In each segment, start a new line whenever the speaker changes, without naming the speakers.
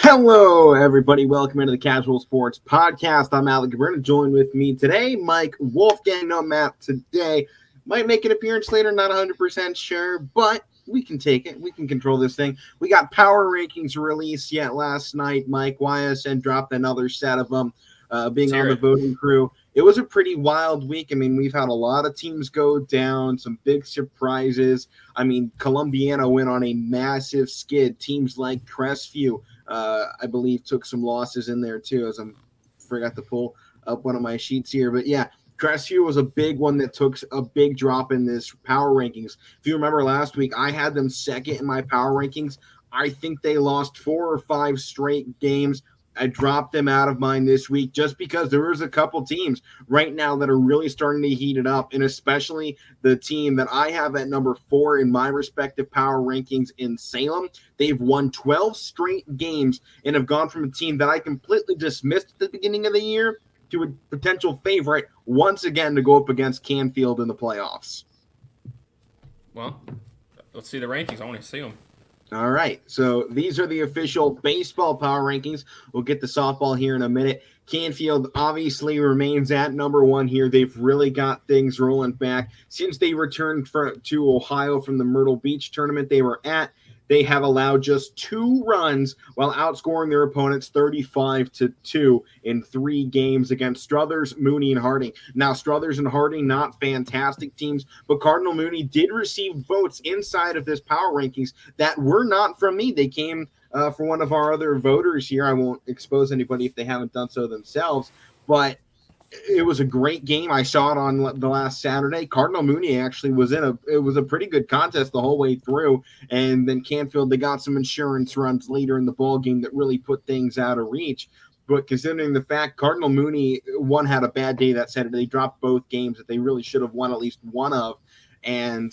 Hello, everybody. Welcome into the Casual Sports Podcast. I'm Alek. Koberna. Joined with me today, Mike Wolfgang. No Matt today. Might make an appearance later, not 100% sure, but we can take it. We can control this thing. We got power rankings released yet last night. Mike, YSN dropped another set of them, being on the voting crew. It was a pretty wild week. I mean, we've had a lot of teams go down, some big surprises. I mean, Columbiana went on a massive skid. Teams like Crestview, I believe, took some losses in there too, as I forgot to pull up one of my sheets here. But yeah, Crestview was a big one that took a big drop in this power rankings. If you remember last week, I had them second in my power rankings. I think they lost 4 or 5 straight games. I dropped them out of mine this week just because there was a couple teams right now that are really starting to heat it up, and especially the team that I have at number 4 in my respective power rankings in Salem. They've won 12 straight games and have gone from a team that I completely dismissed at the beginning of the year to a potential favorite once again to go up against Canfield in the playoffs.
Well, let's see the rankings. I want to see them.
All right, so these are the official baseball power rankings. We'll get the softball here in a minute. Canfield obviously remains at number 1 here. They've really got things rolling back. Since they returned to Ohio from the Myrtle Beach tournament they were at, they have allowed just 2 runs while outscoring their opponents 35-2 in 3 games against Struthers, Mooney, and Harding. Now, Struthers and Harding, not fantastic teams, but Cardinal Mooney did receive votes inside of this power rankings that were not from me. They came for one of our other voters here. I won't expose anybody if they haven't done so themselves, but it was a great game. I saw it on the last Saturday. Cardinal Mooney actually was it was a pretty good contest the whole way through. And then Canfield, they got some insurance runs later in the ball game that really put things out of reach. But considering the fact Cardinal Mooney, one had a bad day that Saturday, they dropped both games that they really should have won at least one of. And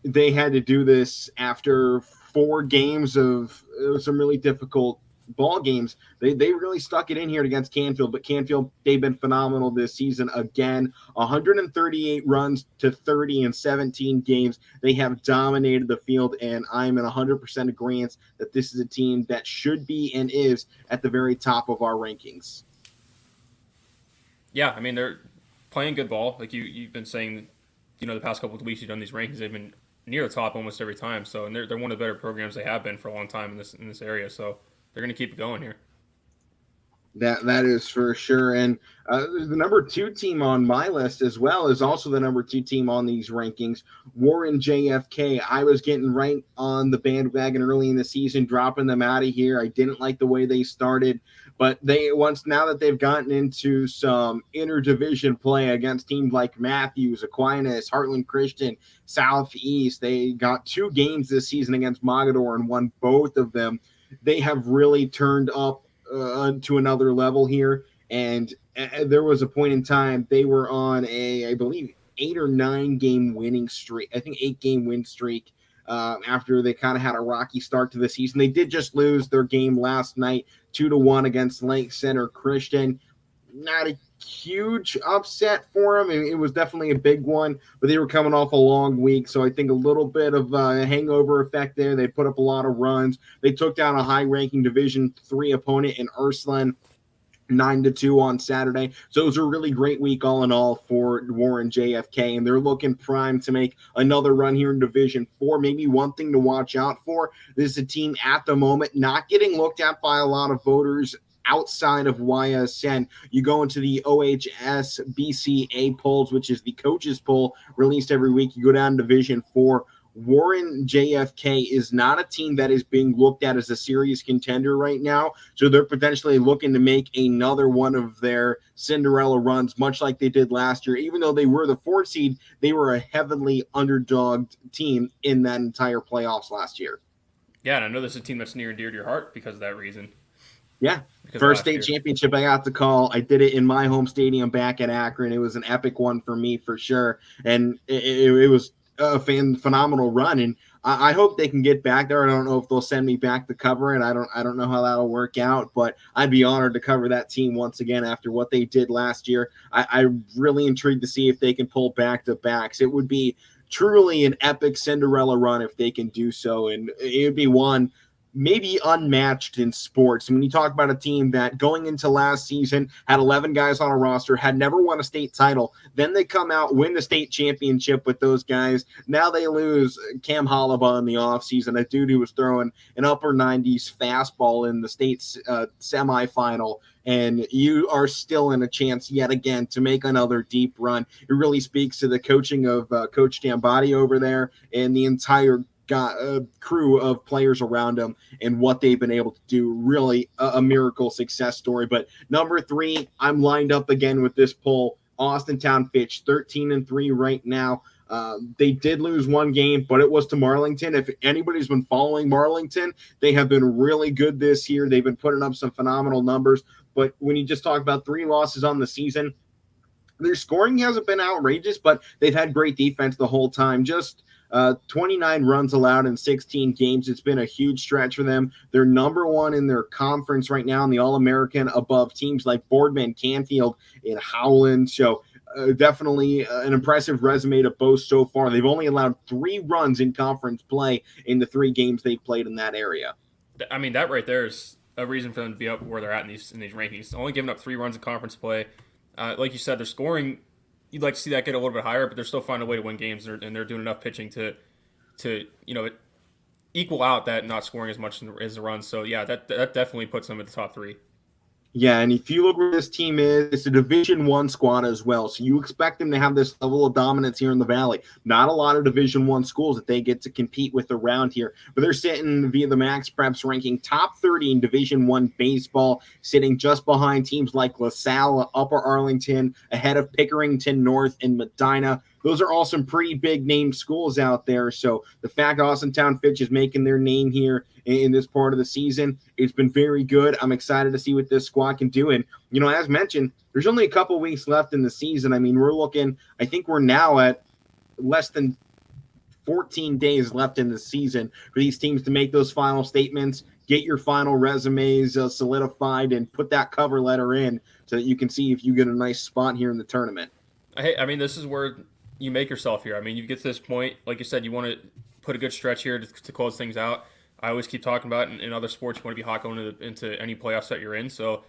they had to do this after 4 games of some really difficult ball games. They really stuck it in here against Canfield, but Canfield, they've been phenomenal this season again. 138 runs to 30 in 17 games. They have dominated the field, and I'm in 100% agreement that this is a team that should be and is at the very top of our rankings.
Yeah, I mean, they're playing good ball. Like you've been saying, the past couple of weeks you've done these rankings, they've been near the top almost every time. So, and they're one of the better programs they have been for a long time in this area. So they're going to keep it going here.
That is for sure. And the number 2 team on my list as well is also the number 2 team on these rankings, Warren JFK. I was getting right on the bandwagon early in the season, dropping them out of here. I didn't like the way they started, but now that they've gotten into some interdivision play against teams like Matthews, Aquinas, Heartland Christian, Southeast, they got 2 games this season against Mogador and won both of them. They have really turned up to another level here, and there was a point in time they were on I believe 8 or 9 game winning streak. I think 8-game win streak after they kind of had a rocky start to the season. They did just lose their game last night 2-1 against Lake Center Christian. Not a huge upset for them. It was definitely a big one, but they were coming off a long week, so I think a little bit of a hangover effect there. They put up a lot of runs. They took down a high-ranking Division III opponent in Ursuline 9-2 on Saturday. So it was a really great week all in all for Warren JFK, and they're looking primed to make another run here in Division IV. Maybe one thing to watch out for, this is a team at the moment not getting looked at by a lot of voters outside of YSN. You go into the OHS BCA polls, which is the coaches poll released every week. You go down to Division 4. Warren JFK is not a team that is being looked at as a serious contender right now. So they're potentially looking to make another one of their Cinderella runs, much like they did last year. Even though they were the 4th seed, they were a heavily underdogged team in that entire playoffs last year.
Yeah, and I know this is a team that's near and dear to your heart because of that reason.
Yeah. First state championship I got to call. I did it in my home stadium back at Akron. It was an epic one for me for sure. And it was a phenomenal run. And I hope they can get back there. I don't know if they'll send me back to cover it. I don't know how that'll work out, but I'd be honored to cover that team once again after what they did last year. I'm really intrigued to see if they can pull back-to-backs. It would be truly an epic Cinderella run if they can do so. And it would be one maybe unmatched in sports. When you talk about a team that going into last season had 11 guys on a roster, had never won a state title, then they come out, win the state championship with those guys. Now they lose Cam Hollabaugh in the offseason, a dude who was throwing an upper 90s fastball in the state semifinal, and you are still in a chance yet again to make another deep run. It really speaks to the coaching of Coach Stambati over there and the entire crew of players around him and what they've been able to do. Really a miracle success story. But number 3, I'm lined up again with this poll. Austintown Fitch, 13-3 right now. They did lose one game, but it was to Marlington. If anybody's been following Marlington, they have been really good this year. They've been putting up some phenomenal numbers. But when you just talk about 3 losses on the season, their scoring hasn't been outrageous, but they've had great defense the whole time. Just 29 runs allowed in 16 games. It's been a huge stretch for them. They're number 1 in their conference right now in the All-American, above teams like Boardman, Canfield, and Howland. So definitely an impressive resume to boast so far. They've only allowed 3 runs in conference play in the 3 games they've played in that area.
I mean, that right there is a reason for them to be up where they're at in these rankings. Only giving up 3 runs in conference play. Like you said, their scoring, you'd like to see that get a little bit higher, but they're still finding a way to win games, and they're doing enough pitching to equal out that not scoring as much as the runs. So yeah, that definitely puts them at the top 3.
Yeah, and if you look where this team is, it's a Division I squad as well. So you expect them to have this level of dominance here in the Valley. Not a lot of Division I schools that they get to compete with around here, but they're sitting via the Max Preps ranking top 30 in Division I baseball, sitting just behind teams like LaSalle, Upper Arlington, ahead of Pickerington North and Medina. Those are all some pretty big name schools out there. So the fact Austintown Fitch is making their name here in this part of the season, it's been very good. I'm excited to see what this squad can do. And, as mentioned, there's only a couple weeks left in the season. I mean, I think we're now at less than 14 days left in the season for these teams to make those final statements, get your final resumes solidified, and put that cover letter in so that you can see if you get a nice spot here in the tournament.
I mean, this is where you make yourself here. I mean, you get to this point, like you said, you want to put a good stretch here to close things out. I always keep talking about in other sports, you want to be hot going into any playoffs that you're in. So,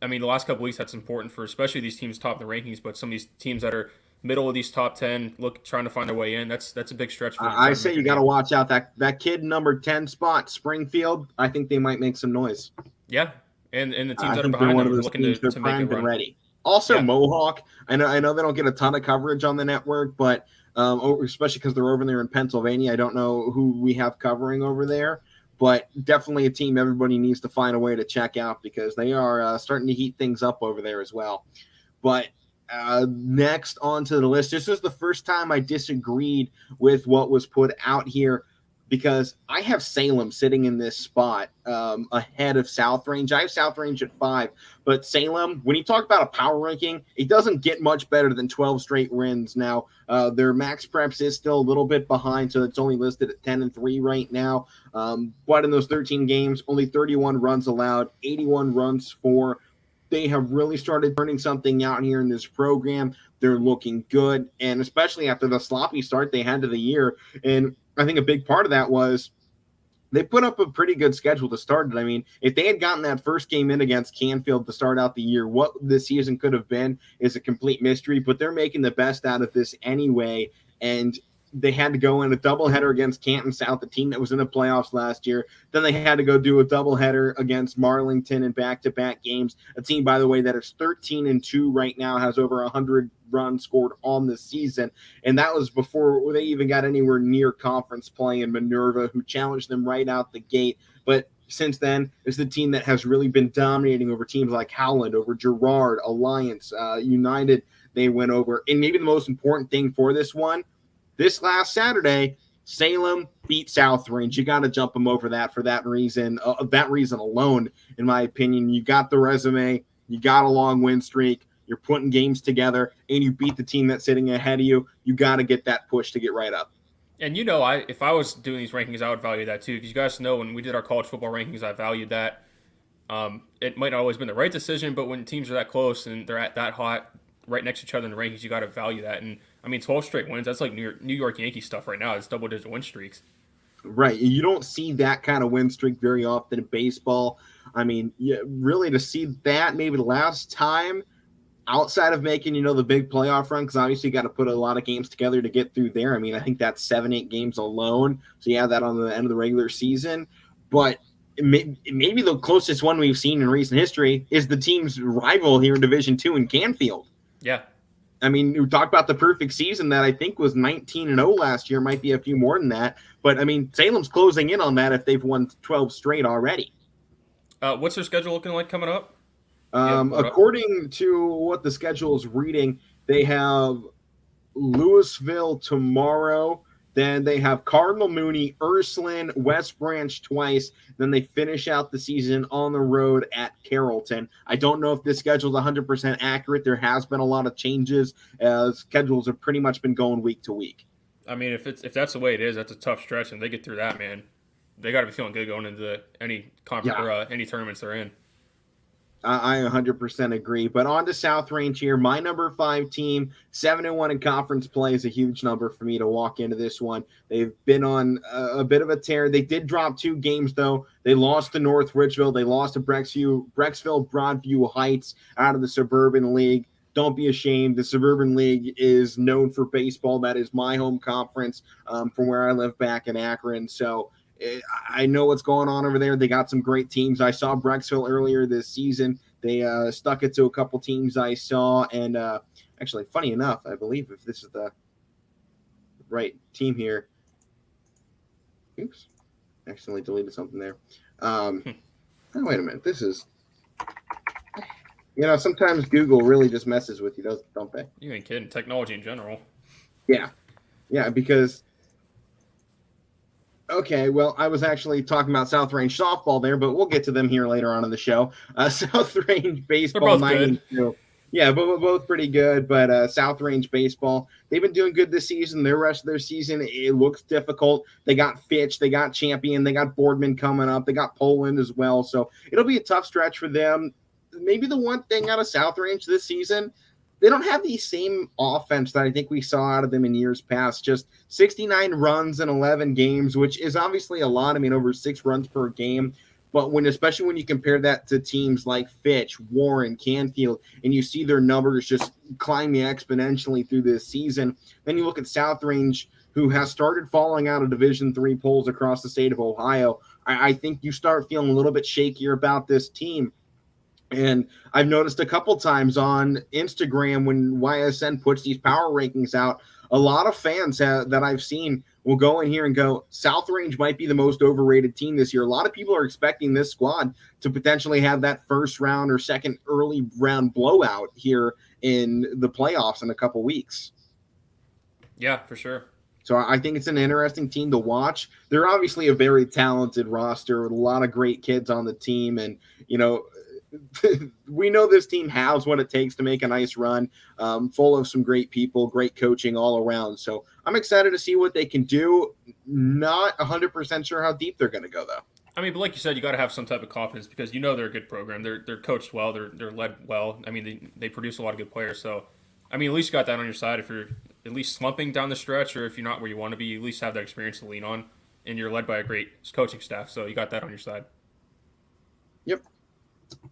I mean, the last couple of weeks, that's important for especially these teams top in the rankings, but some of these teams that are middle of these top 10, trying to find their way in. That's a big stretch for them.
I say you got to watch out. That kid number 10 spot, Springfield, I think they might make some noise.
Yeah, and the teams that are behind them are looking to make it run.
Ready. Also, yeah. Mohawk, I know they don't get a ton of coverage on the network, but especially because they're over there in Pennsylvania. I don't know who we have covering over there, but definitely a team everybody needs to find a way to check out because they are starting to heat things up over there as well. But next onto the list, this is the first time I disagreed with what was put out here because I have Salem sitting in this spot ahead of South Range. I have South Range at 5, but Salem, when you talk about a power ranking, it doesn't get much better than 12 straight wins. Now, their max preps is still a little bit behind, so it's only listed at 10-3 right now. But in those 13 games, only 31 runs allowed, 81 runs for. They have really started turning something out here in this program. They're looking good, and especially after the sloppy start they had to the year. And I think a big part of that was they put up a pretty good schedule to start it. I mean, if they had gotten that first game in against Canfield to start out the year, what this season could have been is a complete mystery, but they're making the best out of this anyway. And they had to go in a doubleheader against Canton South, the team that was in the playoffs last year. Then they had to go do a doubleheader against Marlington in back-to-back games, a team, by the way, that is 13-2 right now, has over 100 runs scored on the season. And that was before they even got anywhere near conference play in Minerva, who challenged them right out the gate. But since then, it's the team that has really been dominating over teams like Howland, over Girard, Alliance, United they went over. And maybe the most important thing for this one, this last Saturday, Salem beat South Range. You got to jump them over that for that reason alone, in my opinion. You got the resume, you got a long win streak, you're putting games together, and you beat the team that's sitting ahead of you. You got to get that push to get right up.
And if I was doing these rankings, I would value that too, because you guys know when we did our college football rankings, I valued that. It might not always been the right decision, but when teams are that close and they're at that hot, right next to each other in the rankings, you got to value that. And I mean, 12 straight wins, that's like New York Yankees stuff right now. It's double-digit win streaks.
Right. You don't see that kind of win streak very often in baseball. I mean, really to see that maybe the last time outside of making, the big playoff run, because obviously you got to put a lot of games together to get through there. I mean, I think that's 7, 8 games alone. So you have that on the end of the regular season. But maybe the closest one we've seen in recent history is the team's rival here in Division II in Canfield.
Yeah.
I mean, we talked about the perfect season that I think was 19-0 last year. Might be a few more than that. But, I mean, Salem's closing in on that if they've won 12 straight already.
What's their schedule looking like coming up?
According to what the schedule is reading, they have Louisville tomorrow. Then they have Cardinal Mooney, Ursuline, West Branch twice. Then they finish out the season on the road at Carrollton. I don't know if this schedule is 100% accurate. There has been a lot of changes as schedules have pretty much been going week to week.
I mean, if that's the way it is, that's a tough stretch, and they get through that, man. They got to be feeling good going into any conference or any tournaments they're in.
I 100% agree. But on to South Range here. My number 5 team, 7-1 in conference play is a huge number for me to walk into this one. They've been on a bit of a tear. They did drop 2 games, though. They lost to North Ridgeville. They lost to Brecksville Broadview Heights out of the Suburban League. Don't be ashamed. The Suburban League is known for baseball. That is my home conference from where I live back in Akron. So I know what's going on over there. They got some great teams. I saw Brecksville earlier this season. They stuck it to a couple teams I saw. And actually, funny enough, I believe if this is the right team here. Oops. Accidentally deleted something there. Oh, wait a minute. This is... sometimes Google really just messes with you, don't they?
You ain't kidding. Technology in general.
Yeah. Yeah, because... Okay, well, I was actually talking about South Range Softball there, but we'll get to them here later on in the show. South Range Baseball, 9-2. Yeah, but both pretty good. But South Range Baseball, they've been doing good this season. The rest of their season, it looks difficult. They got Fitch, they got Champion, they got Boardman coming up, they got Poland as well. So it'll be a tough stretch for them. Maybe the one thing out of South Range this season, they don't have the same offense that I think we saw out of them in years past. Just 69 runs in 11 games, which is obviously a lot. I mean, over 6 runs per game. But especially when you compare that to teams like Fitch, Warren, Canfield, and you see their numbers just climbing exponentially through this season, then you look at South Range, who has started falling out of Division III polls across the state of Ohio. I think you start feeling a little bit shakier about this team. And I've noticed a couple times on Instagram when YSN puts these power rankings out, a lot of fans that I've seen will go in here and go, South Range might be the most overrated team this year. A lot of people are expecting this squad to potentially have that first round or second early round blowout here in the playoffs in a couple weeks.
Yeah, for sure.
So I think it's an interesting team to watch. They're obviously a very talented roster with a lot of great kids on the team. And, we know this team has what it takes to make a nice run, full of some great people, great coaching all around. So I'm excited to see what they can do. Not 100% sure how deep they're going to go, though.
I mean, but like you said, you got to have some type of confidence because they're a good program. They're coached well. They're led well. I mean, they produce a lot of good players. So, I mean, at least you got that on your side. If you're at least slumping down the stretch, or if you're not where you want to be, you at least have that experience to lean on, and you're led by a great coaching staff. So you got that on your side.
Yep.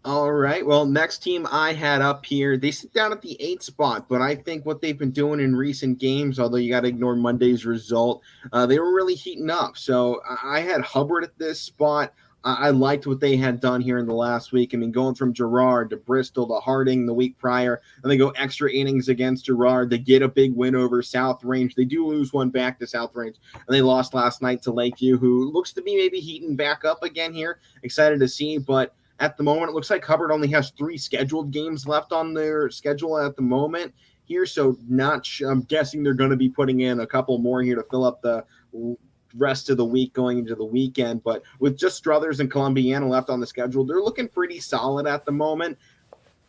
All right. Well, next team I had up here, they sit down at the 8th spot, but I think what they've been doing in recent games, although you got to ignore Monday's result, they were really heating up. So I had Hubbard at this spot. I liked what they had done here in the last week. I mean, going from Girard to Bristol to Harding the week prior, and they go extra innings against Girard. They get a big win over South Range. They do lose one back to South Range, and they lost last night to Lakeview, who looks to be maybe heating back up again here. Excited to see, but at the moment, it looks like Hubbard only has 3 scheduled games left on their schedule at the moment here. So I'm guessing they're going to be putting in a couple more here to fill up the rest of the week going into the weekend. But with just Struthers and Columbiana left on the schedule, they're looking pretty solid at the moment.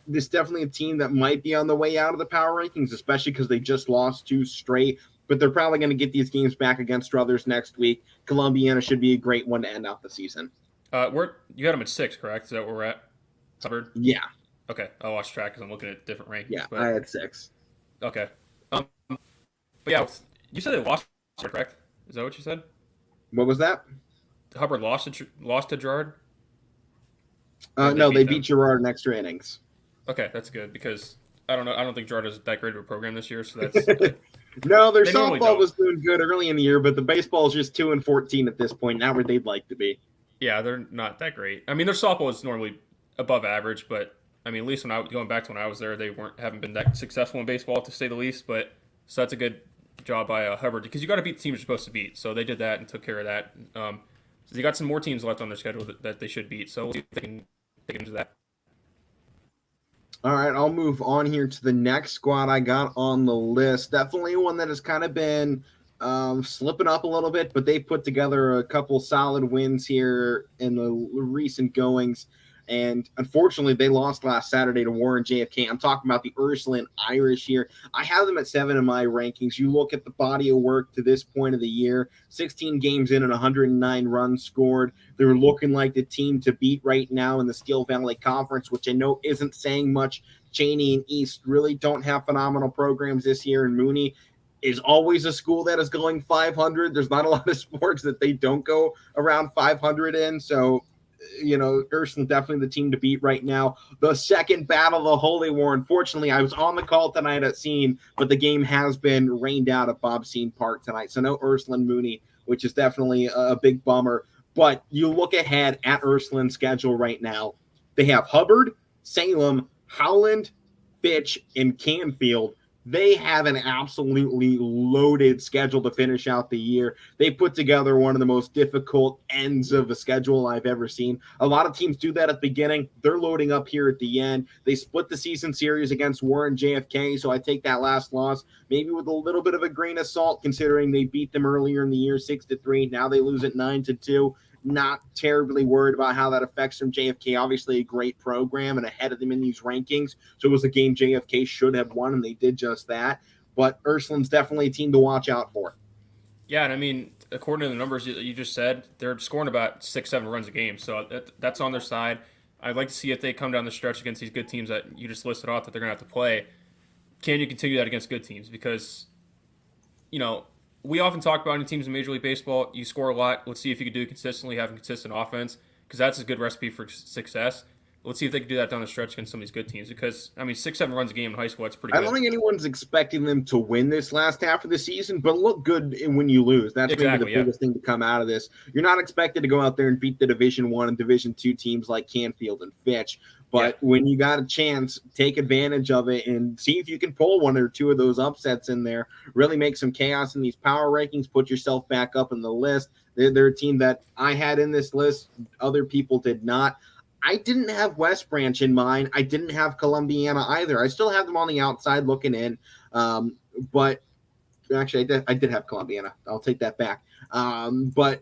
This is definitely a team that might be on the way out of the power rankings, especially because they just lost 2 straight. But they're probably going to get these games back against Struthers next week. Columbiana should be a great one to end out the season.
You had them at 6, correct? Is that where we're at? Hubbard?
Yeah.
Okay, I'll watch track because I'm looking at different rankings.
Yeah,
but...
I had 6.
Okay. But yeah, you said they lost, correct? Is that what you said?
What was that?
Hubbard lost to Gerard? Or did
No, they
beat them?
beat Girard in extra innings.
Okay, that's good because I don't know. I don't think Gerard is that great of a program this year, so that's
No, their
they normally
softball
don't.
was doing good early in the year, but the baseball is just 2-14 at this point, not where they'd like to be.
Yeah, they're not that great. I mean, their softball is normally above average, but I mean, at least when I going back to when I was there, they haven't been that successful in baseball to say the least. But so that's a good job by Hubbard because you got to beat the teams you're supposed to beat. So they did that and took care of that. So they got some more teams left on their schedule that they should beat. So we'll see if they can take into that.
All right, I'll move on here to the next squad I got on the list. Definitely one that has kind of been slipping up a little bit, but they've put together a couple solid wins here in the recent goings. And unfortunately, they lost last Saturday to Warren JFK. I'm talking about the Ursuline Irish here. I have them at 7 in my rankings. You look at the body of work to this point of the year, 16 games in and 109 runs scored. They're looking like the team to beat right now in the Steel Valley Conference, which I know isn't saying much. Cheney and East really don't have phenomenal programs this year, and Mooney is always a school that is going 500. There's not a lot of sports that they don't go around 500 in, so Ursuline definitely the team to beat right now. The second battle of the Holy War. Unfortunately, I was on the call tonight at Scene, but the game has been rained out at Bob Scene Park tonight. So no Ursuline Mooney, which is definitely a big bummer. But you look ahead at Ursuline's schedule right now. They have Hubbard, Salem, Howland, Fitch, and Canfield. They have an absolutely loaded schedule to finish out the year. They put together one of the most difficult ends of a schedule I've ever seen. A lot of teams do that at the beginning. They're loading up here at the end. They split the season series against Warren JFK, so I take that last loss maybe with a little bit of a grain of salt, considering they beat them earlier in the year 6-3. Now they lose at 9-2. Not terribly worried about how that affects them. JFK, obviously a great program and ahead of them in these rankings. So it was a game JFK should have won, and they did just that. But Ursuline's definitely a team to watch out for.
Yeah, and I mean, according to the numbers you just said, they're scoring about 6-7 runs a game. So that's on their side. I'd like to see if they come down the stretch against these good teams that you just listed off that they're going to have to play. Can you continue that against good teams? Because, we often talk about any teams in Major League Baseball. You score a lot. Let's see if you can do it consistently, have a consistent offense, because that's a good recipe for success. Let's see if they can do that down the stretch against some of these good teams. Because, 6-7 runs a game in high school, that's pretty good.
I don't think anyone's expecting them to win this last half of the season, but look good when you lose. That's maybe the biggest thing to come out of this. You're not expected to go out there and beat the Division I and Division II teams like Canfield and Fitch. But when you got a chance, take advantage of it and see if you can pull one or two of those upsets in there. Really make some chaos in these power rankings. Put yourself back up in the list. They're a team that I had in this list. Other people did not. I didn't have West Branch in mind. I didn't have Columbiana either. I still have them on the outside looking in. But actually, I did have Columbiana. I'll take that back. But,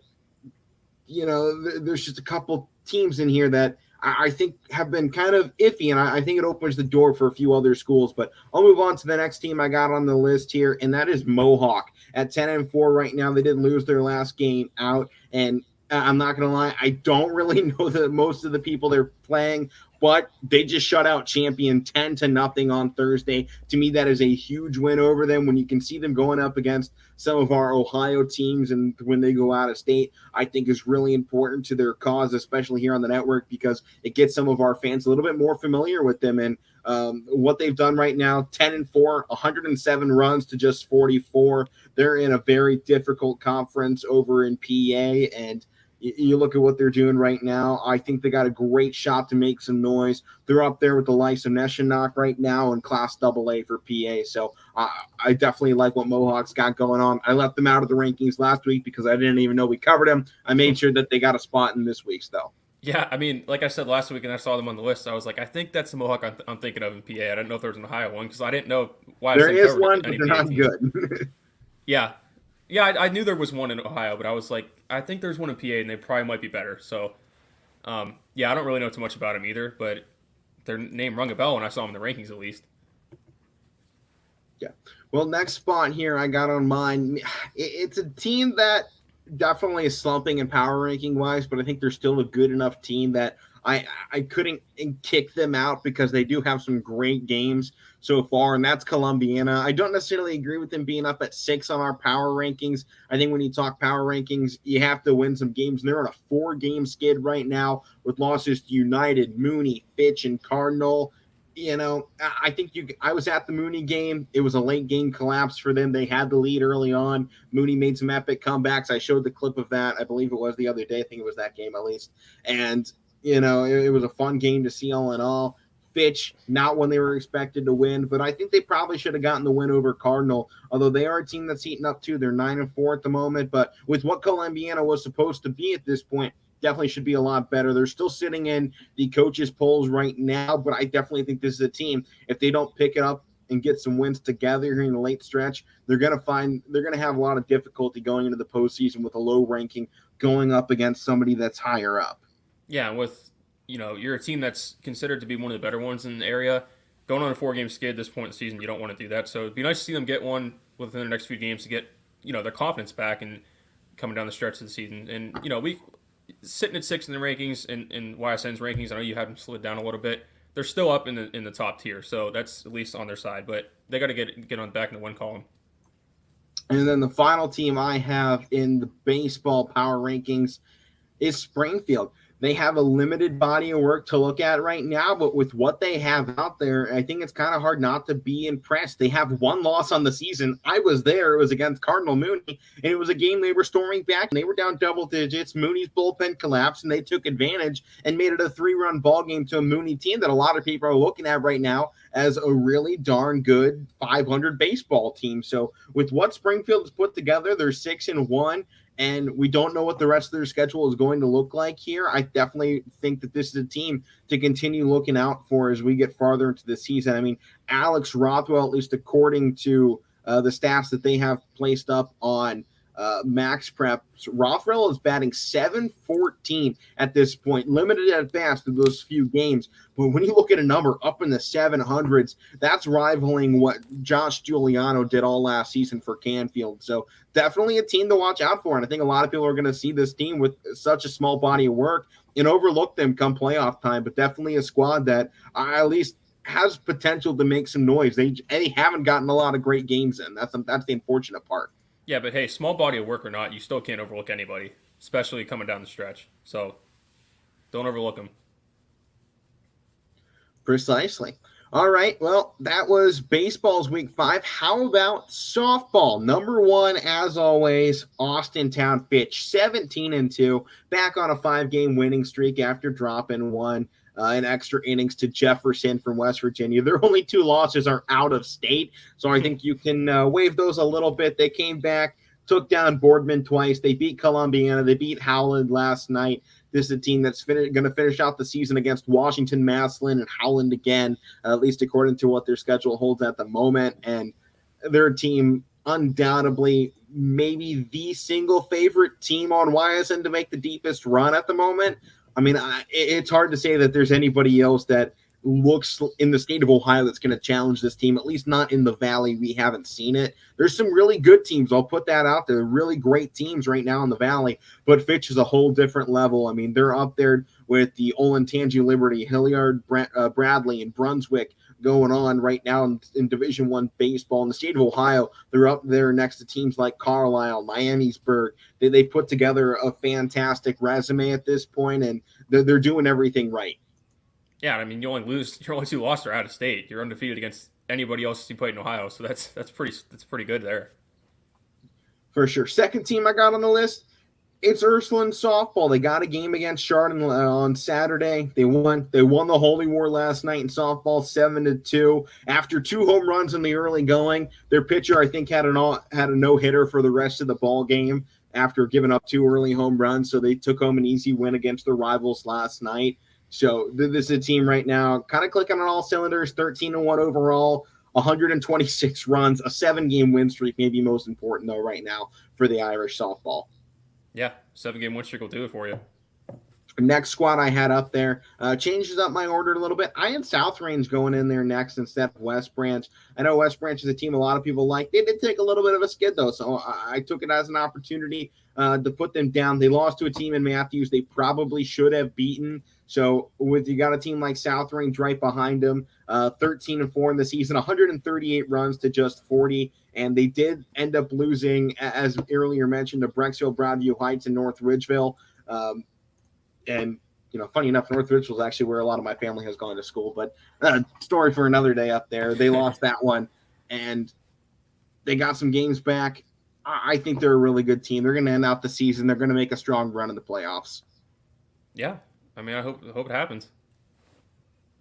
there's just a couple teams in here that I think have been kind of iffy, and I think it opens the door for a few other schools. But I'll move on to the next team I got on the list here, and that is Mohawk. At 10-4 right now, they did lose their last game out, and I'm not going to lie, I don't really know most of the people they're playing, but they just shut out Champion 10-0 on Thursday. To me, that is a huge win over them. When you can see them going up against some of our Ohio teams and when they go out of state, I think is really important to their cause, especially here on the network, because it gets some of our fans a little bit more familiar with them. And what they've done right now, 10-4, 107 runs to just 44. They're in a very difficult conference over in PA, and you look at what they're doing right now. I think they got a great shot to make some noise. They're up there with the likes of Neshannock right now in Class AA for PA. So I definitely like what Mohawk's got going on. I left them out of the rankings last week because I didn't even know we covered them. I made sure that they got a spot in this week's, though.
Yeah, like I said last week, and I saw them on the list, I was like, I think that's the Mohawk I'm thinking of in PA. I didn't know if there was an Ohio one because I didn't know why.
There is one, but they're not good.
Yeah, I knew there was one in Ohio, but I was like, I think there's one in PA, and they probably might be better. So, I don't really know too much about them either, but their name rung a bell when I saw them in the rankings, at least.
Yeah. Well, next spot here I got on mine. It's a team that definitely is slumping in power ranking wise, but I think they're still a good enough team that I couldn't kick them out because they do have some great games so far, and that's Columbiana. I don't necessarily agree with them being up at 6 on our power rankings. I think when you talk power rankings, you have to win some games. And they're on a 4-game skid right now with losses to United, Mooney, Fitch, and Cardinal. I think I was at the Mooney game. It was a late game collapse for them. They had the lead early on. Mooney made some epic comebacks. I showed the clip of that. I believe it was the other day. I think it was that game at least. And, it was a fun game to see all in all. Fitch, not when they were expected to win, but I think they probably should have gotten the win over Cardinal, although they are a team that's heating up too. They're 9-4 at the moment, but with what Columbiana was supposed to be at this point, definitely should be a lot better. They're still sitting in the coaches' polls right now, but I definitely think this is a team, if they don't pick it up and get some wins together here in the late stretch, they're going to have a lot of difficulty going into the postseason with a low ranking going up against somebody that's higher up.
Yeah, with you're a team that's considered to be one of the better ones in the area. Going on a 4-game skid at this point in the season, you don't want to do that. So it'd be nice to see them get one within the next few games to get their confidence back and coming down the stretch of the season. And we sitting at 6 in the rankings in YSN's rankings. I know you have them slid down a little bit. They're still up in the top tier, so that's at least on their side. But they got to get on back in the win column.
And then the final team I have in the baseball power rankings is Springfield. They have a limited body of work to look at right now, but with what they have out there, I think it's kind of hard not to be impressed. They have 1 loss on the season. I was there. It was against Cardinal Mooney, and it was a game they were storming back, and they were down double digits. Mooney's bullpen collapsed, and they took advantage and made it a 3-run ball game to a Mooney team that a lot of people are looking at right now as a really darn good 500 baseball team. So with what Springfield has put together, they're 6-1. And we don't know what the rest of their schedule is going to look like here. I definitely think that this is a team to continue looking out for as we get farther into the season. I mean, Alex Rothwell, at least according to the stats that they have placed up on Max Prep, Rothwell is batting .714 at this point, limited at best to those few games. But when you look at a number up in the 700s, that's rivaling what Josh Giuliano did all last season for Canfield. So definitely a team to watch out for. And I think a lot of people are going to see this team with such a small body of work and overlook them come playoff time, but definitely a squad that at least has potential to make some noise. They haven't gotten a lot of great games in. That's the unfortunate part.
Yeah, but hey, small body of work or not, you still can't overlook anybody, especially coming down the stretch. So don't overlook them.
Precisely. All right, well, that was baseball's week 5. How about softball? Number 1, as always, Austintown Fitch, 17-2, back on a 5-game winning streak after dropping 1 in extra innings to Jefferson from West Virginia. Their only 2 losses are out of state, so I think you can waive those a little bit. They came back, took down Boardman twice. They beat Columbiana. They beat Howland last night. This is a team that's going to finish out the season against Washington, Massillon, and Howland again, at least according to what their schedule holds at the moment. And their team, undoubtedly, maybe the single favorite team on YSN to make the deepest run at the moment. I mean, it's hard to say that there's anybody else that looks in the state of Ohio that's going to challenge this team, at least not in the Valley. We haven't seen it. There's some really good teams. I'll put that out there. Really great teams right now in the Valley, but Fitch is a whole different level. I mean, they're up there with the Olentangy Liberty, Hilliard, Bradley, and Brunswick going on right now in Division I baseball. In the state of Ohio, they're up there next to teams like Carlisle, Miamisburg. They've put together a fantastic resume at this point, and they're doing everything right.
Yeah, I mean, your only 2 losses are out of state. You're undefeated against anybody else you played in Ohio, so that's pretty good there.
For sure. Second team I got on the list, it's Ursuline softball. They got a game against Chardon on Saturday. They won. They won the Holy War last night in softball, 7-2. After 2 home runs in the early going, their pitcher I think had a no-hitter for the rest of the ball game after giving up 2 early home runs. So they took home an easy win against their rivals last night. So this is a team right now kind of clicking on all cylinders, 13-1 overall, 126 runs, a 7-game win streak, maybe most important, though, right now for the Irish softball.
Yeah, 7-game win streak will do it for you.
Next squad I had up there changes up my order a little bit. I had South Range going in there next instead of West Branch. I know West Branch is a team a lot of people like. They did take a little bit of a skid, though, so I took it as an opportunity to put them down. They lost to a team in Matthews they probably should have beaten. So with you got a team like South Range right behind them, 13-4 in the season, 138 runs to just 40. And they did end up losing, as earlier mentioned, to Brecksville, Broadview Heights, and North Ridgeville. And, funny enough, North Ridgeville is actually where a lot of my family has gone to school. But story for another day up there. They lost that one, and they got some games back. I think they're a really good team. They're going to end out the season. They're going to make a strong run in the playoffs.
Yeah, I mean, I hope it happens.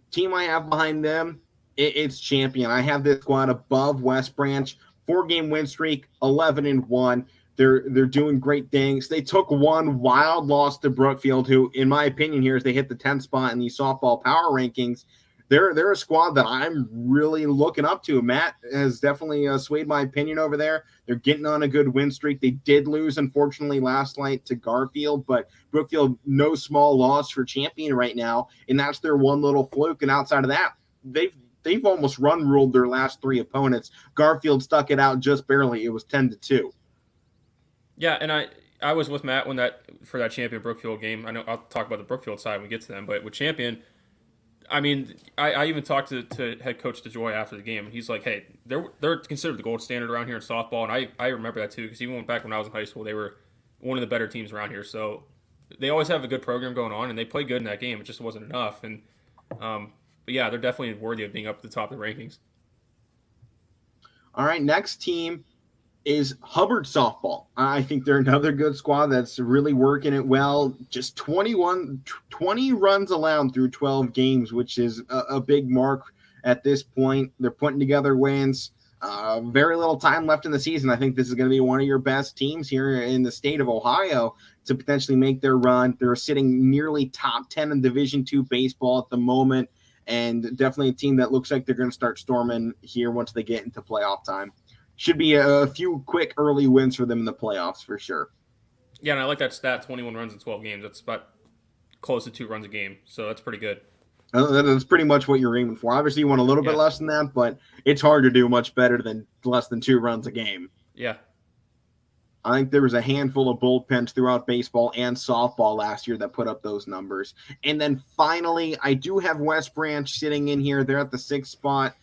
Team I have behind them, it's Champion. I have this squad above West Branch. 4-game win streak, 11-1. They're doing great things. They took one wild loss to Brookfield, who, in my opinion, here, as they hit the 10th spot in the softball power rankings, they're a squad that I'm really looking up to. Matt has definitely swayed my opinion over there. They're getting on a good win streak. They did lose, unfortunately, last night to Garfield, but Brookfield, no small loss for Champion right now, and that's their one little fluke. And outside of that, they've almost ruled their last 3 opponents. Garfield stuck it out just barely. It was 10-2.
Yeah, and I was with Matt for that Champion Brookfield game. I know I'll talk about the Brookfield side when we get to them, but with Champion, I mean, I even talked to head coach DeJoy after the game, and he's like, hey, they're considered the gold standard around here in softball, and I remember that too, because even back when I was in high school, they were one of the better teams around here. So they always have a good program going on, and they played good in that game. It just wasn't enough. And but yeah, they're definitely worthy of being up at the top of the rankings.
All right, next team is Hubbard Softball. I think they're another good squad that's really working it well. Just 20 runs allowed through 12 games, which is a big mark at this point. They're putting together wins. Very little time left in the season. I think this is going to be one of your best teams here in the state of Ohio to potentially make their run. They're sitting nearly top 10 in Division II baseball at the moment, and definitely a team that looks like they're going to start storming here once they get into playoff time. Should be a few quick early wins for them in the playoffs for sure.
Yeah, and I like that stat, 21 runs in 12 games. That's about close to 2 runs a game, so that's pretty good.
That's pretty much what you're aiming for. Obviously, you want a little bit less than that, but it's hard to do much better than less than 2 runs a game.
Yeah.
I think there was a handful of bullpens throughout baseball and softball last year that put up those numbers. And then finally, I do have West Branch sitting in here. They're at the 6th spot.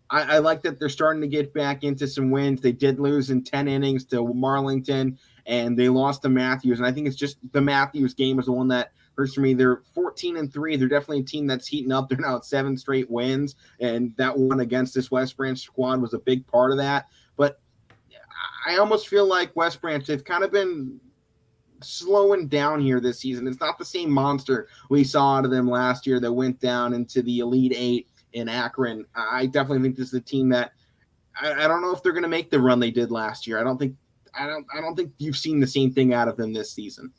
I like that they're starting to get back into some wins. They did lose in 10 innings to Marlington, and they lost to Matthews. And I think it's just the Matthews game is the one that hurts for me. They're 14-3. They're definitely a team that's heating up. They're now at 7 straight wins, and that one against this West Branch squad was a big part of that. But I almost feel like West Branch, they've kind of been slowing down here this season. It's not the same monster we saw out of them last year that went down into the Elite 8 in Akron. I definitely think this is a team that I don't know if they're going to make the run they did last year. I don't think you've seen the same thing out of them this season.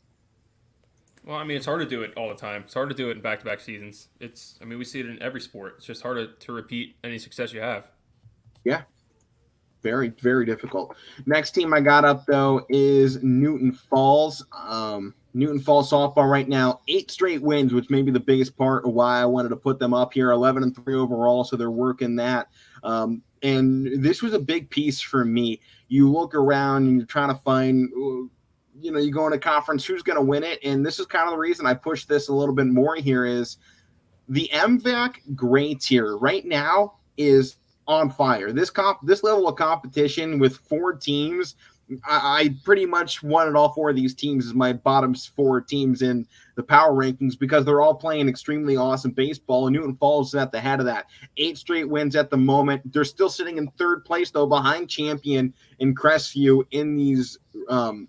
Well, I mean, it's hard to do it all the time. It's hard to do it in back-to-back seasons. We see it in every sport. It's just hard to repeat any success you have.
Yeah. Very, very difficult. Next team I got up, though, is Newton Falls. Newton Falls softball right now, 8 straight wins, which may be the biggest part of why I wanted to put them up here, 11-3 overall, so they're working that. And this was a big piece for me. You look around and you're trying to find, you go in a conference, who's going to win it? And this is kind of the reason I push this a little bit more here is the MVAC grades here right now is on fire. This level of competition with 4 teams, I pretty much wanted all 4 of these teams as my bottom 4 teams in the power rankings because they're all playing extremely awesome baseball. And Newton Falls is at the head of that. 8 straight wins at the moment. They're still sitting in 3rd place, though, behind Champion and Crestview in these MVAC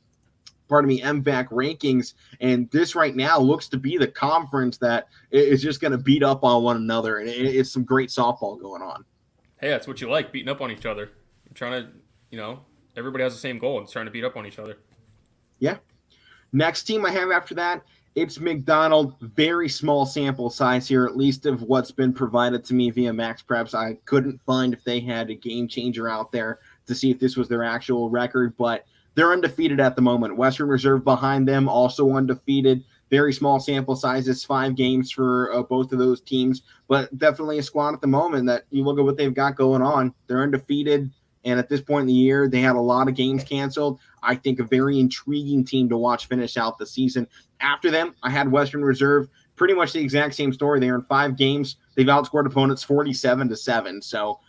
rankings. And this right now looks to be the conference that is just going to beat up on one another. And it's some great softball going on.
Hey, that's what you like, beating up on each other. You're trying to, everybody has the same goal. It's trying to beat up on each other.
Yeah. Next team I have after that, it's McDonald. Very small sample size here, at least of what's been provided to me via Max Preps. I couldn't find if they had a game changer out there to see if this was their actual record, but they're undefeated at the moment. Western Reserve behind them, also undefeated. very small sample sizes, 5 games for both of those teams, but definitely a squad at the moment that you look at what they've got going on. They're undefeated, and at this point in the year, they had a lot of games canceled. I think a very intriguing team to watch finish out the season. After them, I had Western Reserve. Pretty much the exact same story. They are in 5 games. They've outscored opponents 47-7. So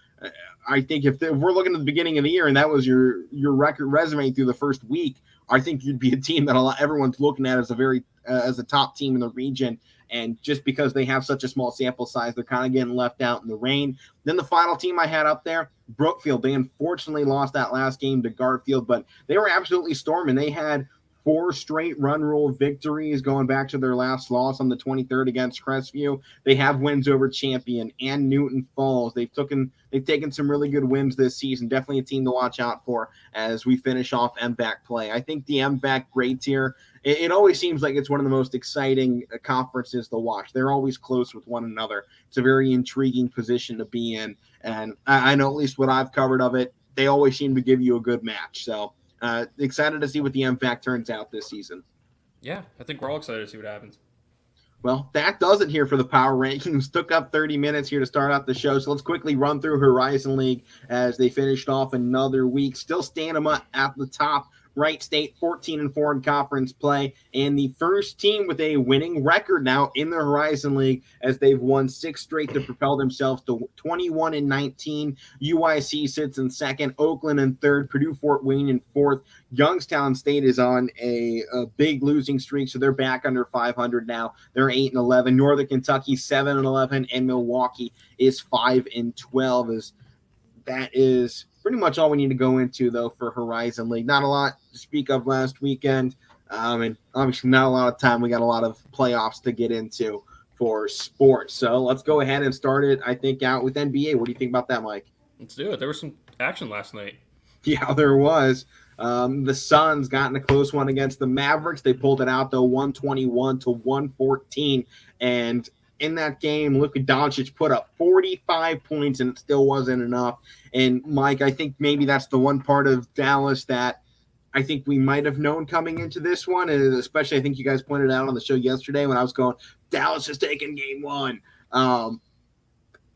I think if we're looking at the beginning of the year and that was your record resume through the first week, I think you'd be a team that everyone's looking at as a top team in the region. And just because they have such a small sample size, they're kind of getting left out in the rain. Then the final team I had up there, Brookfield. They unfortunately lost that last game to Garfield, but they were absolutely storming. They had 4 straight run rule victories going back to their last loss on the 23rd against Crestview. They have wins over Champion and Newton Falls. They've taken some really good wins this season. Definitely a team to watch out for as we finish off MVAC play. I think the MVAC grades here, it always seems like it's one of the most exciting conferences to watch. They're always close with one another. It's a very intriguing position to be in. And I know at least what I've covered of it, they always seem to give you a good match. So excited to see what the MVAC turns out this season.
Yeah, I think we're all excited to see what happens.
Well, that does it here for the Power Rankings. Took up 30 minutes here to start out the show, so let's quickly run through Horizon League as they finished off another week. Still standing up at the top. Wright State 14-4 in conference play, and the first team with a winning record now in the Horizon League as they've won 6 straight to propel themselves to 21-19. UIC sits in second, Oakland in third, Purdue Fort Wayne in fourth. Youngstown State is on a big losing streak, so they're back under 500 now. They're 8-11. Northern Kentucky 7-11, and Milwaukee is 5-12. As that is pretty much all we need to go into, though, for Horizon League. Not a lot to speak of last weekend, and obviously not a lot of time. We got a lot of playoffs to get into for sports. So let's go ahead and start it, I think, out with NBA. What do you think about that, Mike?
Let's do it. There was some action last night.
Yeah, there was. The Suns got in a close one against the Mavericks. They pulled it out, though, 121-114. And in that game, Luka Doncic put up 45 points, and it still wasn't enough. And, Mike, I think maybe that's the one part of Dallas that I think we might have known coming into this one, and especially I think you guys pointed out on the show yesterday when I was going, Dallas is taking game 1.